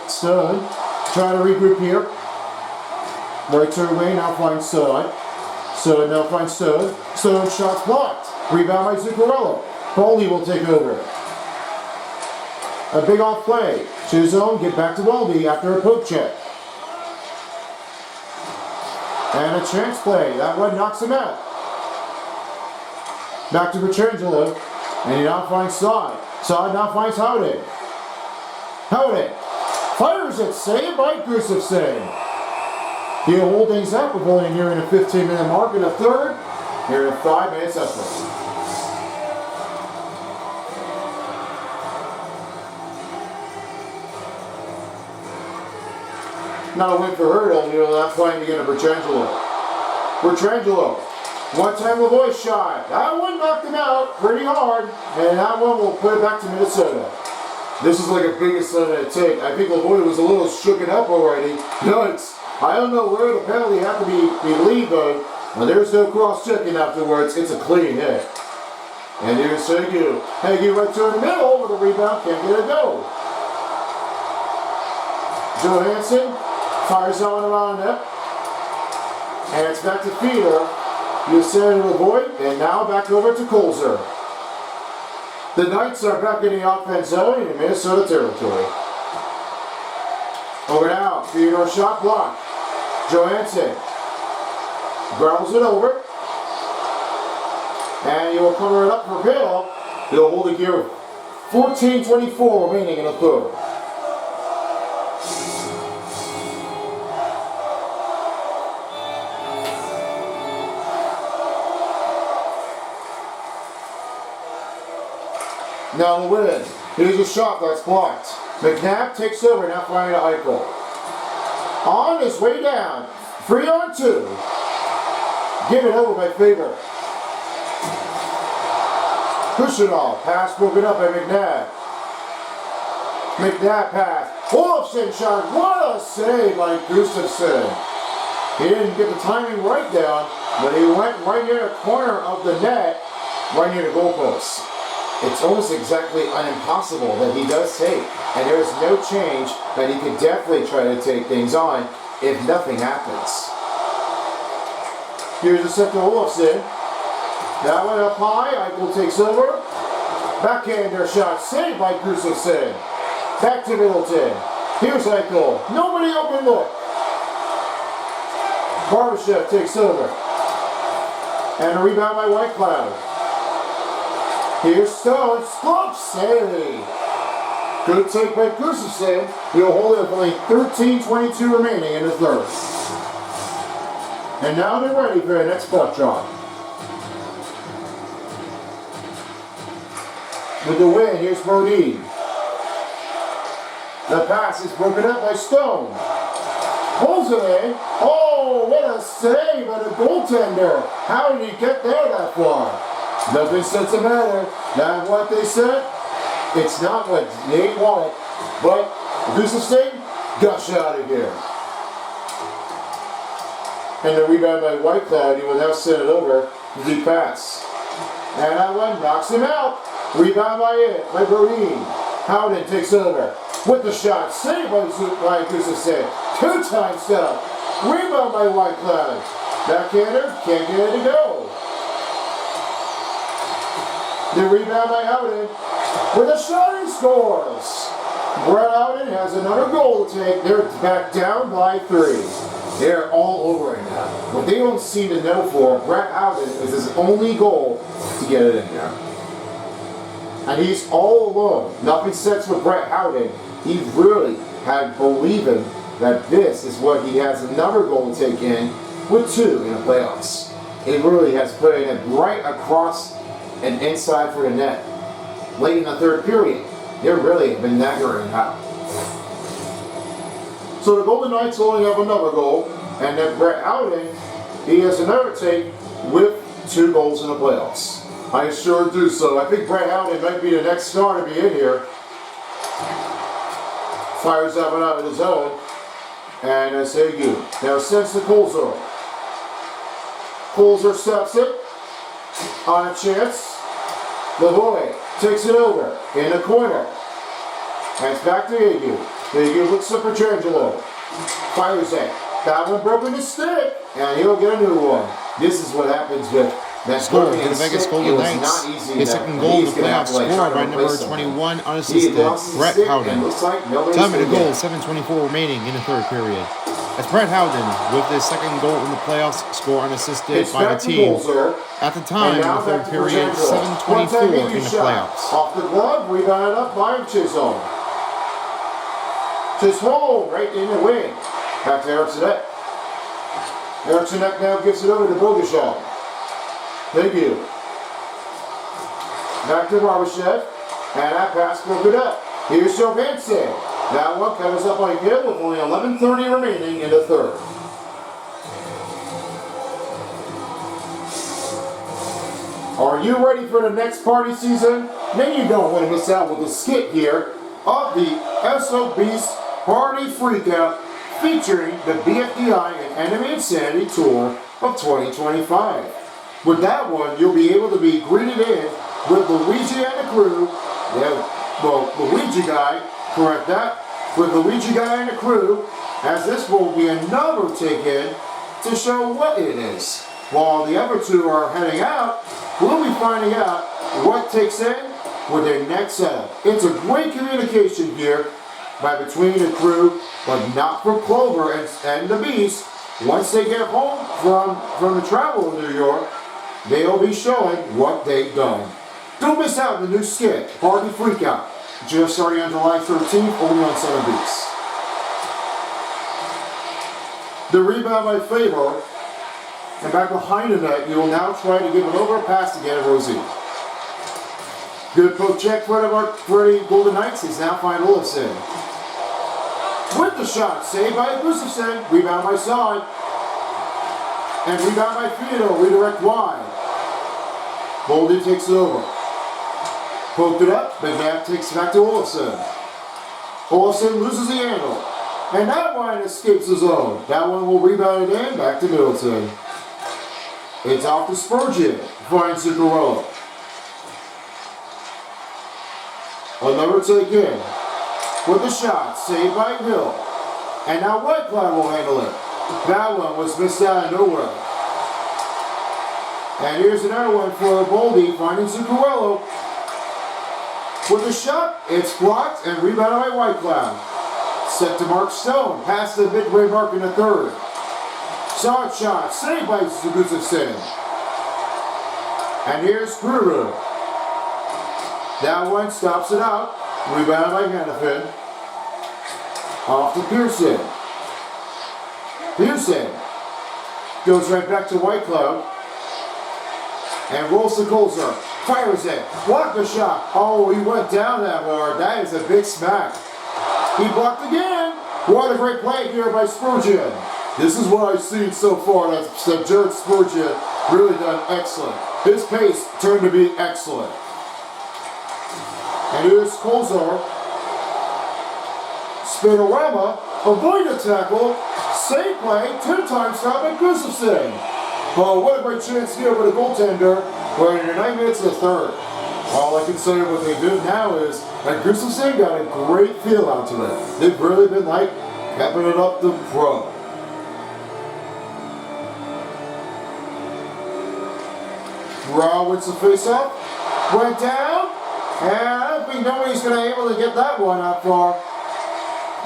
Stone, trying to regroup here. Right turn away, now finds Stone. Stone now finds Stone. Stone shot blocked. Rebound by Zuccarello. Foley will take over. A big off play. To zone, get back to Welby after a poke check. And a chance play. That one knocks him out. Back to Petrangelo. And he now finds Sod. Sod now finds Howden. Howden fires it, saved by Gustafsson. He'll hold things up with only nearing a 15-minute mark in the third. Here in 5 minutes effort. Not a win for Hurdle, not playing to get a Petrangelo. Petrangelo, one-time Lavoie shot. That one knocked him out pretty hard, and that one will put it back to Minnesota. This is like a biggest one to take. I think Lavoie was a little shooken up already. I don't know where the penalty had to be lead though. Well, there's no cross-checking afterwards. It's a clean hit. And here's Hagee. Hagee right to the middle with a rebound. Can't get a go. Johansson fires that one around net. And it's back to Feeder. You send it to Lavoie. And now back over to Colzer. The Knights are back in the offense zone in Minnesota territory. Over now, Theodore shot block. Johansson gravels it over. And he will cover it up for Bill. He'll hold it here with 14:24 remaining in the third. Now the win. Here's a shot that's blocked. McNabb takes over, now flying to Eichel. On his way down. 3-on-2. Give it over by Faber. Push it off. Pass broken up by McNabb. McNabb pass. Olofsson shot. What a save by Gustafsson. He didn't get the timing right down, but he went right near the corner of the net, right near the goalpost. It's almost exactly impossible that he does take, and there is no change that he could definitely try to take things on if nothing happens. Here's a set to Olofsson. That one up high, Eichel takes over. Backhander shot, saved by Gustafsson. Back to Middleton. Here's Eichel. Nobody open look. Barbashev takes over. And a rebound by Whitecloud. Here's Stone, slump save. Good take by Gustafsson. He'll hold it with only 13:22 remaining in the third. And now they're ready for the next puck drop. With the win, here's Bodine. The pass is broken up by Stone. Pulls it in. Oh, what a save by the goaltender. How did he get there that far? Nothing sets the matter. Not what they said. It's not what they want. But Goose's thing gush out of here. And the rebound by White Cloud, he will now send it over to deep pass. And that one knocks him out. Rebound by Breen. Howden takes over with the shot. Saved by Goose's thing. Two-time setup. Rebound by White Cloud. Backhander, can't get it to go. The rebound by Howden with a shot and scores. Brett Howden has another goal to take. They're back down by 3. They're all over it now. What they don't seem to know for, Brett Howden is his only goal to get it in there. And he's all alone. Nothing sets with Brett Howden. He really had believing that this is what he has another goal to take in with 2 in the playoffs. He really has put it right across and inside for the net. Late in the third period, they're really been nagging out. So the Golden Knights only have another goal, and then Brett Howden, he has another take with 2 goals in the playoffs. I sure do so. I think Brett Howden might be the next star to be in here. Fires that one out of the zone, and I say good. Now sends to Colzer. Colzer steps it on a chance. Lavoie takes it over in the corner. And it's back to Agu. Agu looks up for Trangelo. Fires it. That one broken his stick, and he'll get a new one. This is what happens with that Score for the Vegas Golden Knights. His second goal in the playoffs, scored by number 21, unassisted, Brett Howden. Time of the goal, 7:24 remaining in the third period. That's Brett Howden with his second goal in the playoffs, score unassisted by the team. At the time in the third period, 7:24 in the playoffs. Off the glove, rebounded up by Chisholm. Chisholm right in the wing. Back to Eriksson. Eriksson now gives it over to Boguslav. Thank you. Back to Barbashev. And that pass broken up. Here's Johansson. That one covers up by Gill with only 11:30 remaining in the third. Are you ready for the next party season? Then you don't want to miss out with the skit here of the SOB's Party Freakout featuring the BFDI and Enemy Insanity Tour of 2025. With that one, you'll be able to be greeted in with Luigi and the crew. Yeah, well, Luigi guy, correct that. With Luigi guy and the crew, as this will be another take-in to show what it is. While the other 2 are heading out, we'll be finding out what takes in with their next setup. It's a great communication here by between the crew, but not for Clover and the Beast. Once they get home from the travel in New York, they'll be showing what they've done. Don't miss out on the new skit, Party Freakout, just starting on July 13th, only on 7 Beats. The rebound by Faber, and back behind the net, you will now try to give it over a pass to get it Rosie. Good poke check for the Golden Knights. He's now finding Olofsson. With the shot, saved by Gustafsson, rebound by Sod. And rebound by Theodore, redirect wide. Boldy takes it over. Poked it up, McNabb takes it back to Olofsson. Olofsson loses the handle. And that one escapes the zone. That one will rebound it in, back to Middleton. It's off to Spurgeon, finds Zuccarello. Another take in. With the shot, saved by Hill. And now Whitecloud will handle it. That one was missed out of nowhere. And here's another one for Boldy, finding Zuccarello. With the shot, it's blocked and rebounded by Whitecloud. Set to Mark Stone, past the midway mark in the third. Solid shot, saved by Gustafsson. And here's Guru. That one stops it out. Rebounded by Hannafin. Off to Pearson. Pearson goes right back to Whitecloud. And rolls to Colzer. Fires it. Blocked the shot. Oh, he went down that hard. That is a big smack. He blocked again. What a great play here by Spurgeon. This is what I've seen so far. That Jared Spurgeon really done excellent. His pace turned to be excellent. And here's Colzer. Spinorama, avoid a tackle, save play, 2-time stop, and Gustafson. Oh, what a great chance here for the goaltender. We're in your 9 minutes of the third. All I can say what they do now is that Gustafson got a great feel out to it. They've really been like pepping it up the pro. Brown wins the face-off. Went down. And I don't think nobody's going to be able to get that one out far.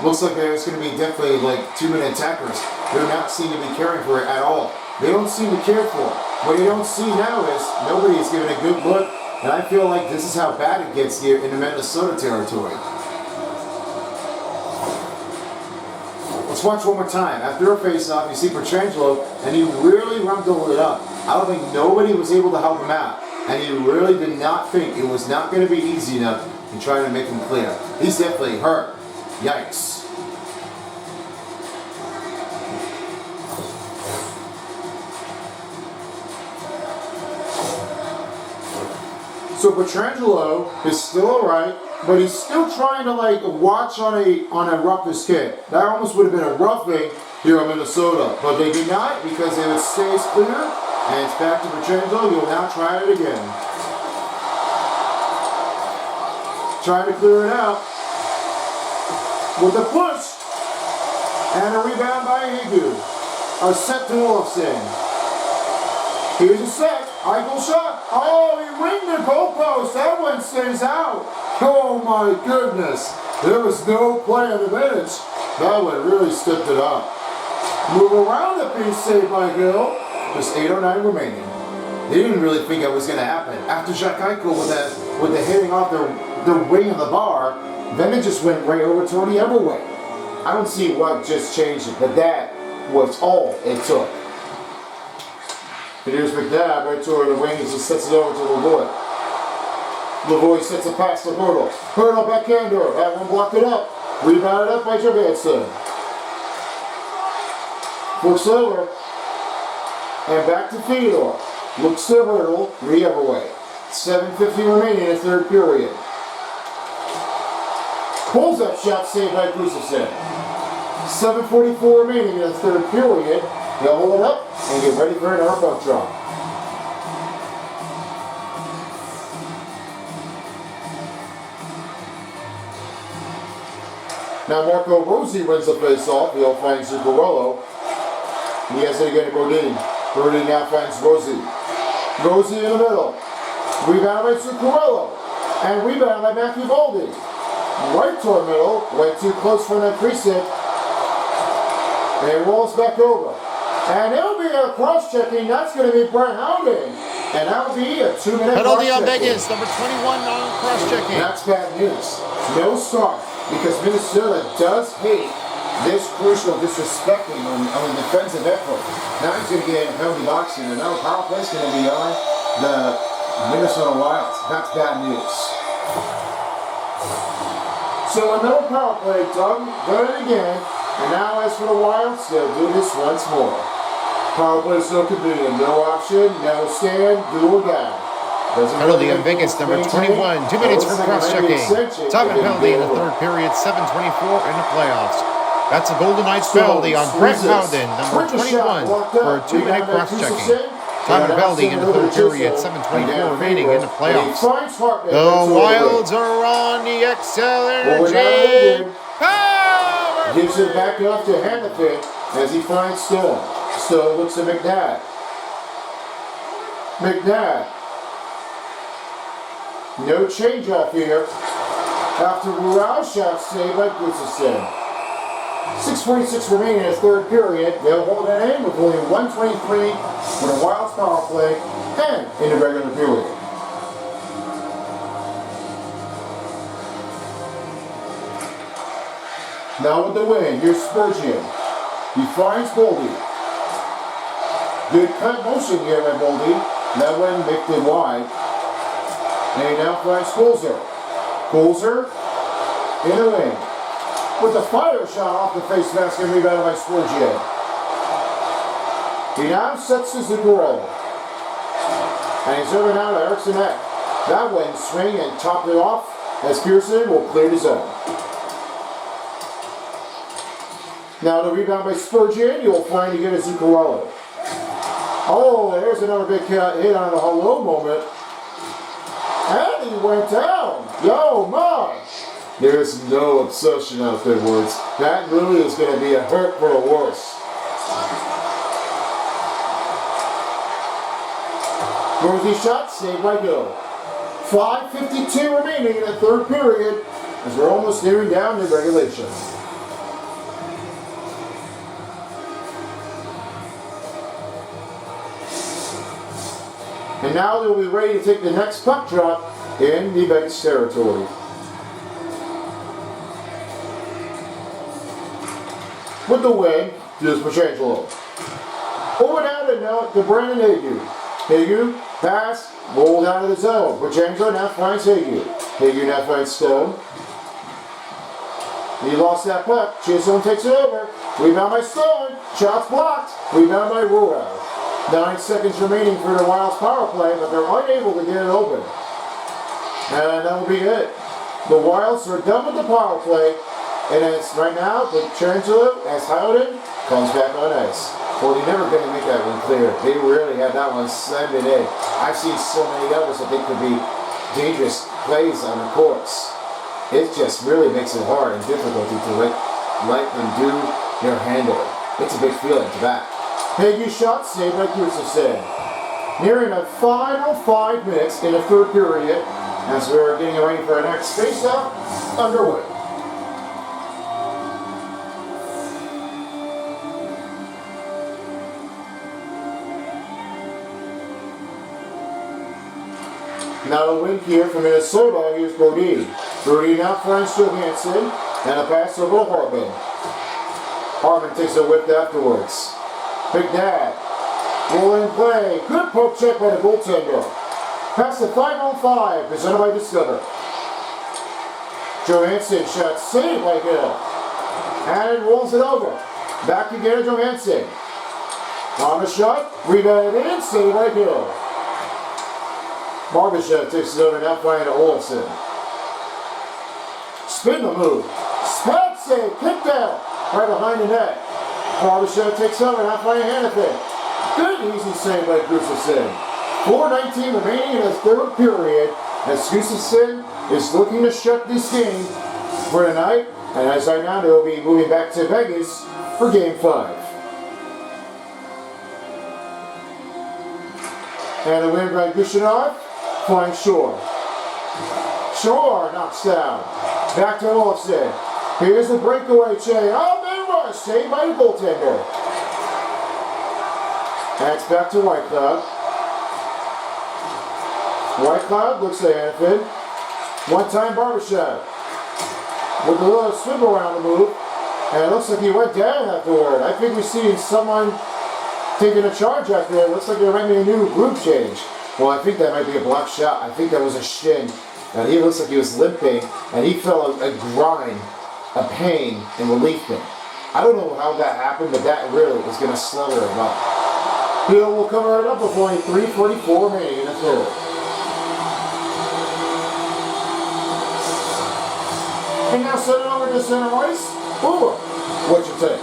Looks like there's going to be definitely like 2-minute attackers. They do not seem to be caring for it at all. They don't seem to care for it. What you don't see now is nobody is giving a good look. And I feel like this is how bad it gets here in the Minnesota territory. Let's watch one more time. After a face-off, you see Pietrangelo, and he really rumbled it up. I don't think nobody was able to help him out. And he really did not think it was not going to be easy enough in trying to make him clear. He's definitely hurt. Yikes. So Pietrangelo is still alright, but he's still trying to like watch on a roughing skate. That almost would have been a roughing here in Minnesota, but they did not because it stays clear, and it's back to Pietrangelo. He'll now try it again. Trying to clear it out with a push and a rebound by Higu. A set to Olofsson. Here's a set. Eichel shot. Oh, he ringed the goalpost. That one stays out. Oh my goodness. There was no play advantage. That one really stepped it up. Move around the piece saved by Hill. Just 8:09 remaining. They didn't really think it was going to happen. After Jack Eichel with the hitting off the wing of the bar, then it just went right over Tony Everway. I don't see what just changed it, but that was all it took. And here's McNabb right toward the wing. He just sets it over to Lavoie. Lavoie sets a pass to Hurdle. Hurdle backhander. That one blocked it up. Rebounded up by Johansson. Flips over. And back to Fedor. Looks to Hurdle. Everway. 7:50 remaining in the third period. Pulls up shot saved by Gustafson. 7:44 remaining in the third period. They'll hold it up and get ready for another puck drop. Now Marco Rossi wins the face-off. He'll find Zuccarello. He has it again to Bodine. Bodine now finds Rossi. Rossi in the middle. Rebound by Zuccarello. And rebound by Matthew Baldy. Right toward middle. Went too close for that precinct. And it rolls back over. And it'll be a cross-checking. That's going to be Brett Howden. And that'll be a 2-minute Penalty on Vegas, number 21 on cross-checking. That's bad news. No start. Because Minnesota does hate this crucial disrespecting on the defensive effort. Now he's going to get a penalty boxing. And now power play is going to be on the Minnesota Wild. That's bad news. So another power play, Doug. Done it again. And now as for the Wilds, they'll do this once more. Power play is so convenient. No option, no stand, do or die. Penalty on Vegas, number 21. 2 minutes for cross-checking. Time and penalty in the third period, 7:24 in the playoffs. That's a Golden Knights penalty on Brett Howden, number 21, for a 2-minute cross-checking. Time and penalty in the third period, 7:24 remaining in the playoffs. The Wilds are on the Excel Energy Power! Gives it back off to Hamilton as he finds Stone. Stone looks at McNabb. McNabb. No change off here. After Roush shot saved by Gustafson. 6:46 remaining in the third period. They'll hold it in with only 1:23 for the Wild's power play and in the regular period. Now with the win, here's Spurgeon. He finds Boldy. Good cut motion here by Boldy. That one nicked it wide. And he now finds Colzer. Colzer in the wing. With the fire shot off the face mask and rebounded by Spurgeon. He now sets to Zuccarello. And he's over now to Eriksson Ek. That one swing and topped it off as Pearson will clear the zone. Now the rebound by Spurgeon, you'll find to get a Zuccarello. Oh, there's another big hit on a hello moment. And he went down. Yo, my. There's no obsession out there, words. That really is going to be a hurt for a worse. Worthy shot, saved by Gill. 5:52 remaining in the third period as we're almost nearing down to regulation. And now they'll be ready to take the next puck drop in the Vegas territory. With the win, here's Petrangelo. Over down to now to Brandon Hague. Hague, pass, rolled out of the zone. Petrangelo now finds Hague. Hague now finds Stone. He lost that puck. Chisholm takes it over. Rebound by Stone. Shots blocked. Rebound by Rural. 9 seconds remaining for the Wild's power play, but they're unable to get it open. And that will be it. The Wilds are done with the power play. And it's right now, Petrangelo, as Howden, comes back on ice. Well, they're never going to make that one clear. They really had that one slammed in. I've seen so many others that they could be dangerous plays on the courts. It just really makes it hard and difficult to let them do their handling. It's a big feeling to that. Hague shot saved by Gustafsson. Nearing the final 5 minutes in the third period as we're getting ready for our next face-off underway. Now the win here from Minnesota, here's Brody. Brody now finds Johansson, and a pass over to Hartman. Hartman takes a whip afterwards. Big Dad, rolling play, good poke check by the goaltender. Pass to 5-on-5, presented by Discover. Johansson shot saved by Hill. And rolls it over. Back again to Johansson. On the shot, rebounded in, saved by Hill. Barbashev takes it over, now flying to Olofsson. Spin the move. Spot save, kick down, right behind the net. Barbashev takes over, now flying Hannafin. Good easy save by Gustafsson. 4:19 remaining in the third period as Gustafsson is looking to shut this game for tonight. And as I now know, we'll be moving back to Vegas for Game 5. And the win by Gushinov. Flying Shore. Shore knocks down. Back to Olofsson. Here's the breakaway chain. Oh, man rush. Saved by the goaltender. And it's back to Whitecloud. Whitecloud looks at Hannafin. One-time Barbashev. With a little swim around the move. And it looks like he went down afterward. I think we've seen someone taking a charge after it. Looks like there might be a new group change. Well, I think that might be a blocked shot. I think that was a shin. And he looks like he was limping, and he felt a grind, a pain, and relief him. I don't know how that happened, but that really was going to slugger him up. Hill will cover it up with only 3:44 remaining in the third. And now send it over to center ice. Over. What you think?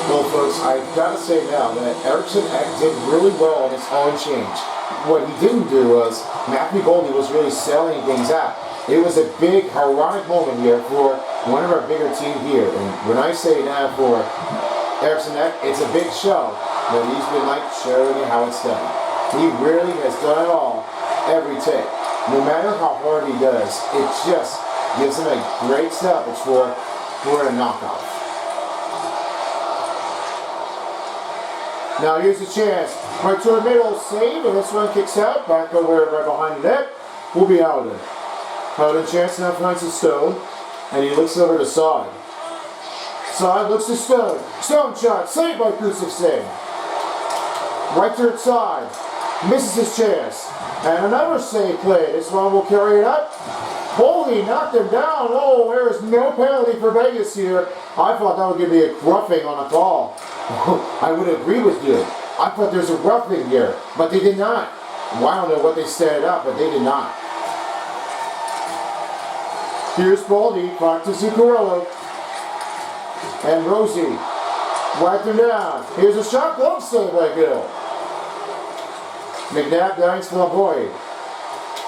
Well, folks, I've got to say now that Eriksson did really well on his own change. What he didn't do was, Matthew Goldie was really selling things out. It was a big, heroic moment here for one of our bigger team here. And when I say now for Eriksson, it's a big show, but he's been like showing you how it's done. He really has done it all, every take. No matter how hard he does, it just gives him a great stoppage for a knockoff. Now here's the chance. Right to the middle, save, and this one kicks out. Back over right behind the net will be Howden. Howden chance now finds the Stone, and he looks over to Side. Side looks to Stone. Stone shot, saved by Gustafsson. Right to its side. Misses his chance. And another save play. This one will carry it up. Holy knocked him down. Oh, there is no penalty for Vegas here. I thought that would give me a roughing on a call. I would agree with you. I thought there's a roughing here, but they did not. Well, I don't know what they set up, but they did not. Here's Baldy, back to Zuccarello. And Rosie wiped him down. Here's a shot, glove save by Gill. McNabb dives for LaVoy.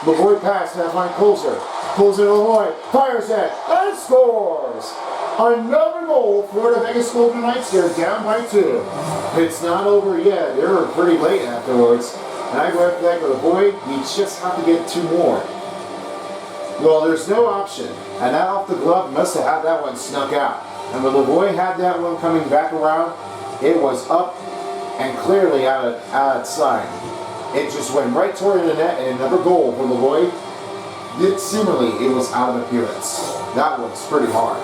LaVoy pass, now find Colzer. Colzer to LaVoy, fires it, and scores! Another goal for the Vegas Golden Knights. They're down by 2. It's not over yet. They were pretty late afterwards. And I go after that with LaVoy, we just have to get 2 more. Well, there's no option. And that off the glove must have had that one snuck out. And when LaVoy had that one coming back around, it was up and clearly outside. It just went right toward the net, and another goal for LaVoy. Seemingly, it was out of appearance. That was pretty hard.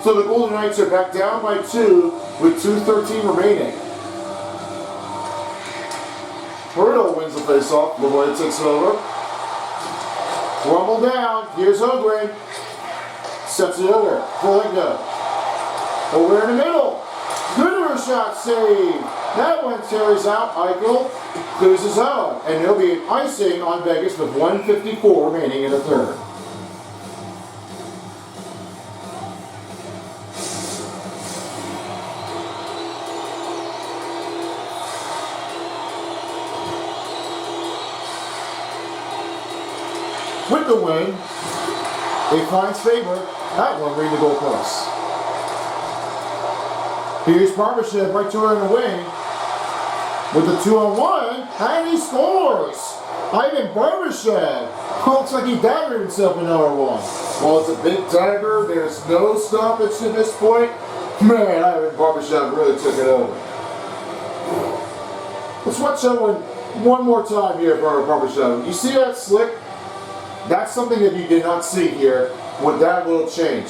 So the Golden Knights are back down by 2 with 2:13 remaining. Bruno wins the faceoff. LaVoy takes it over. Rumble down. Here's Ogren. Steps it over. Foligno. Over in the middle. Good shot save. That one carries out. Eichel clears his zone. And there'll be an icing on Vegas with 1:54 remaining in the third. With the win, it finds favor. That one read the goalpost. Here's Barbashev right to her in the wing. With the 2-on-1, and he scores! Ivan Barbashev. Looks like he daggered himself another one. Well, it's a big dagger. There's no stoppage to this point. Man, Ivan Barbashev really took it over. Let's watch that one more time here for Barbashev. You see that slick? That's something that you did not see here with that little change.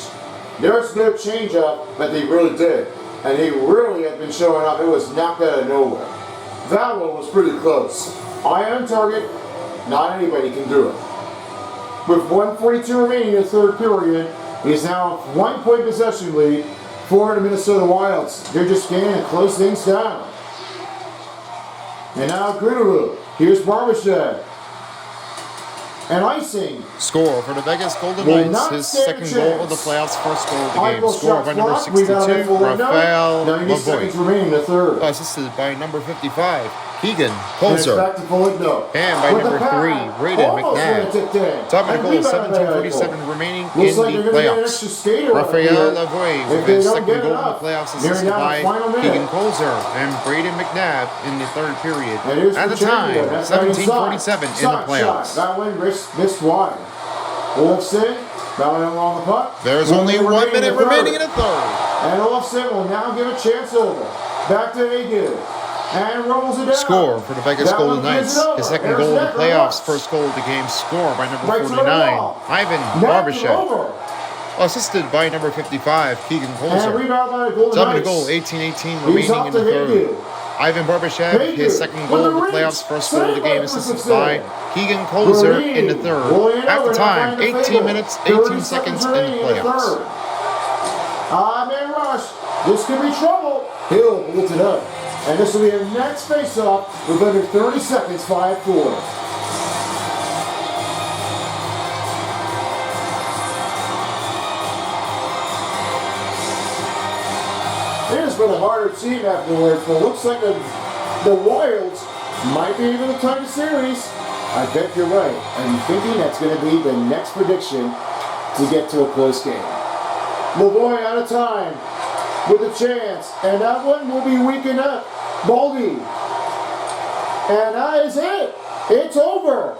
There's no change up, but they really did. And he really had been showing up. It was knocked out of nowhere. That one was pretty close. Eye on target, not anybody can do it. With 1:42 remaining in the third period, he's now 1-point possession lead for the Minnesota Wilds. They're just getting to close things down. And now Gruneru. Here's Barbashev. And icing. Score for the Vegas Golden Knights. His second goal of the playoffs, first goal of the game. Score by number 62, Raphael 90 seconds remaining in the third. Assisted by number 55, Keegan Colzer. Back to Foligno. And by number 3, Braden McNabb. Top of the goal, 17:47 remaining in the playoffs. Raphael Lavoie with his second goal in the playoffs, assisted by Keegan Colzer and Braden McNabb in the third period. At the time, 17:47 in the playoffs. That one missed wide. Olofsson, bowing along the puck. There's only 1 minute remaining in the third. And Olofsson will now give a chance over. Back to Agu. And rolls it down. Score for the Vegas Golden Knights. His second goal of the playoffs, first goal of the game. Score by number 49, Ivan Barbashev. Assisted by number 55, Keegan Colzer. Top of the goal, 18:18 remaining in the third. Ivan Barbashev, his second goal of the playoffs, first goal of the game, assisted by Keegan Colzer in the third. At the time, 18 minutes, 18 seconds in the playoffs. Man rush. This could be trouble. Hill holds it up. And this will be a next face-off with under 30 seconds, 5-4. It has been a harder team afterwards, but it looks like the Wilds might be able to tie the series. I bet you're right. I'm thinking that's going to be the next prediction to get to a close game. Lavoie out of time with a chance, and that one will be weakened up. Baldy. And that is it. It's over.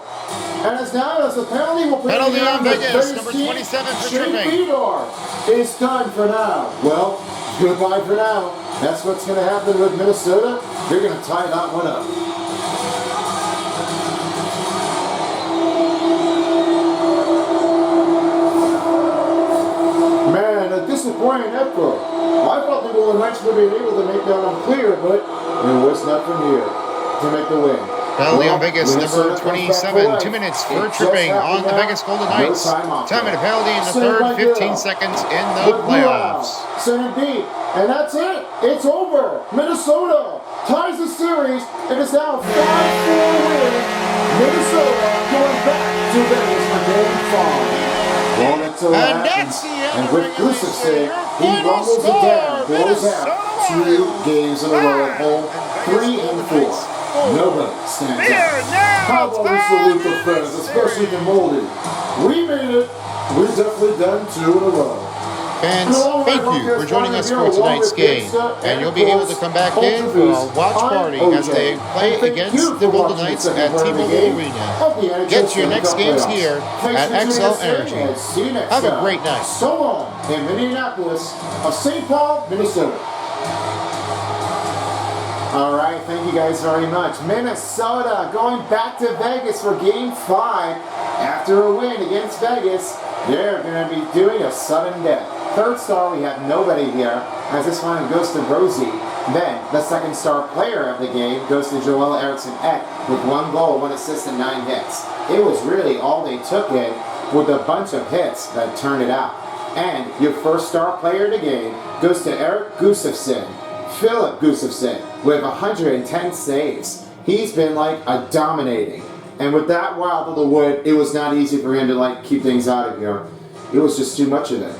And as now as the penalty will play on Vegas, number 27 for tripping. Fedor is done for now. Well, goodbye for now. That's what's going to happen with Minnesota. They're going to tie that one up. Man, a disappointing effort. I thought the Golden Knights would be able to make that one clear, but it was nothing here to make the win. Penalty on Vegas, number 27, 2 minutes for tripping on the Vegas Golden Knights. Time-minute penalty in the third, 15 seconds in the playoffs. Center deep, and that's it. It's over. Minnesota ties the series, and it's now a 5-4 win. Minnesota going back to Vegas for Game 5. Well, that's so what And happens. that's the end And of with regulation. Gustafson, Your he final rumbles it score, down, blows out Minnesota 2 games in a row at home, 3 and 4. Nobody stands out. How about we salute the friends, especially the molded? We made it. We've definitely done 2 in a row. Fans, thank you for joining us for tonight's game, and you'll be able to come back in for our watch party as they play against the Golden Knights at T-Mobile Arena. Get your next games here at XL Energy. Have a great night. So long in Minneapolis of St. Paul, Minnesota. All right, thank you guys very much. Minnesota going back to Vegas for Game 5. After a win against Vegas, they're going to be doing a sudden death. Third star, we have nobody here, as this one goes to Rosie. Then, the second star player of the game goes to Joel Eriksson-Ek with 1 goal, 1 assist, and 9 hits. It was really all they took in with a bunch of hits that turned it out. And your first star player of the game goes to Eric Gustafson. Philip Gustafson with 110 saves. He's been like a dominating. And with that wild of the wood, it was not easy for him to keep things out of here. It was just too much of it.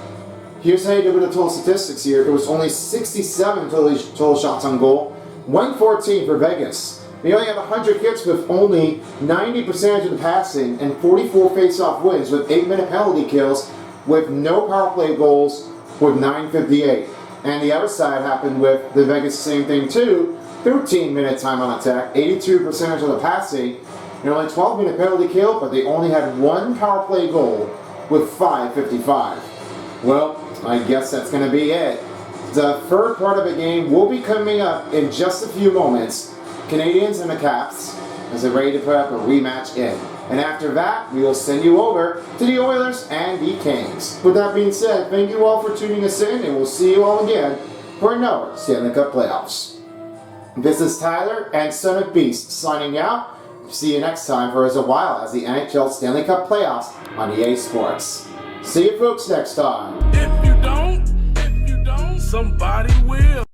Here's how you do with the total statistics here. It was only 67 total shots on goal, 114 for Vegas. They only have 100 hits with only 90% of the passing and 44 face-off wins with 8-minute penalty kills with no power play goals with 958. And the other side happened with the Vegas same thing too. 13-minute time on attack, 82% of the passing, and only 12-minute penalty kill, but they only had 1 power play goal with 555. Well, I guess that's going to be it. The third part of the game will be coming up in just a few moments. Canadians and the Caps as they're ready to put up a rematch in. And after that, we will send you over to the Oilers and the Kings. With that being said, thank you all for tuning us in, and we'll see you all again for another Stanley Cup Playoffs. This is Tyler and Son of Beast signing out. See you next time for a while as the NHL Stanley Cup Playoffs on EA Sports. See you folks next time. If you don't, somebody will.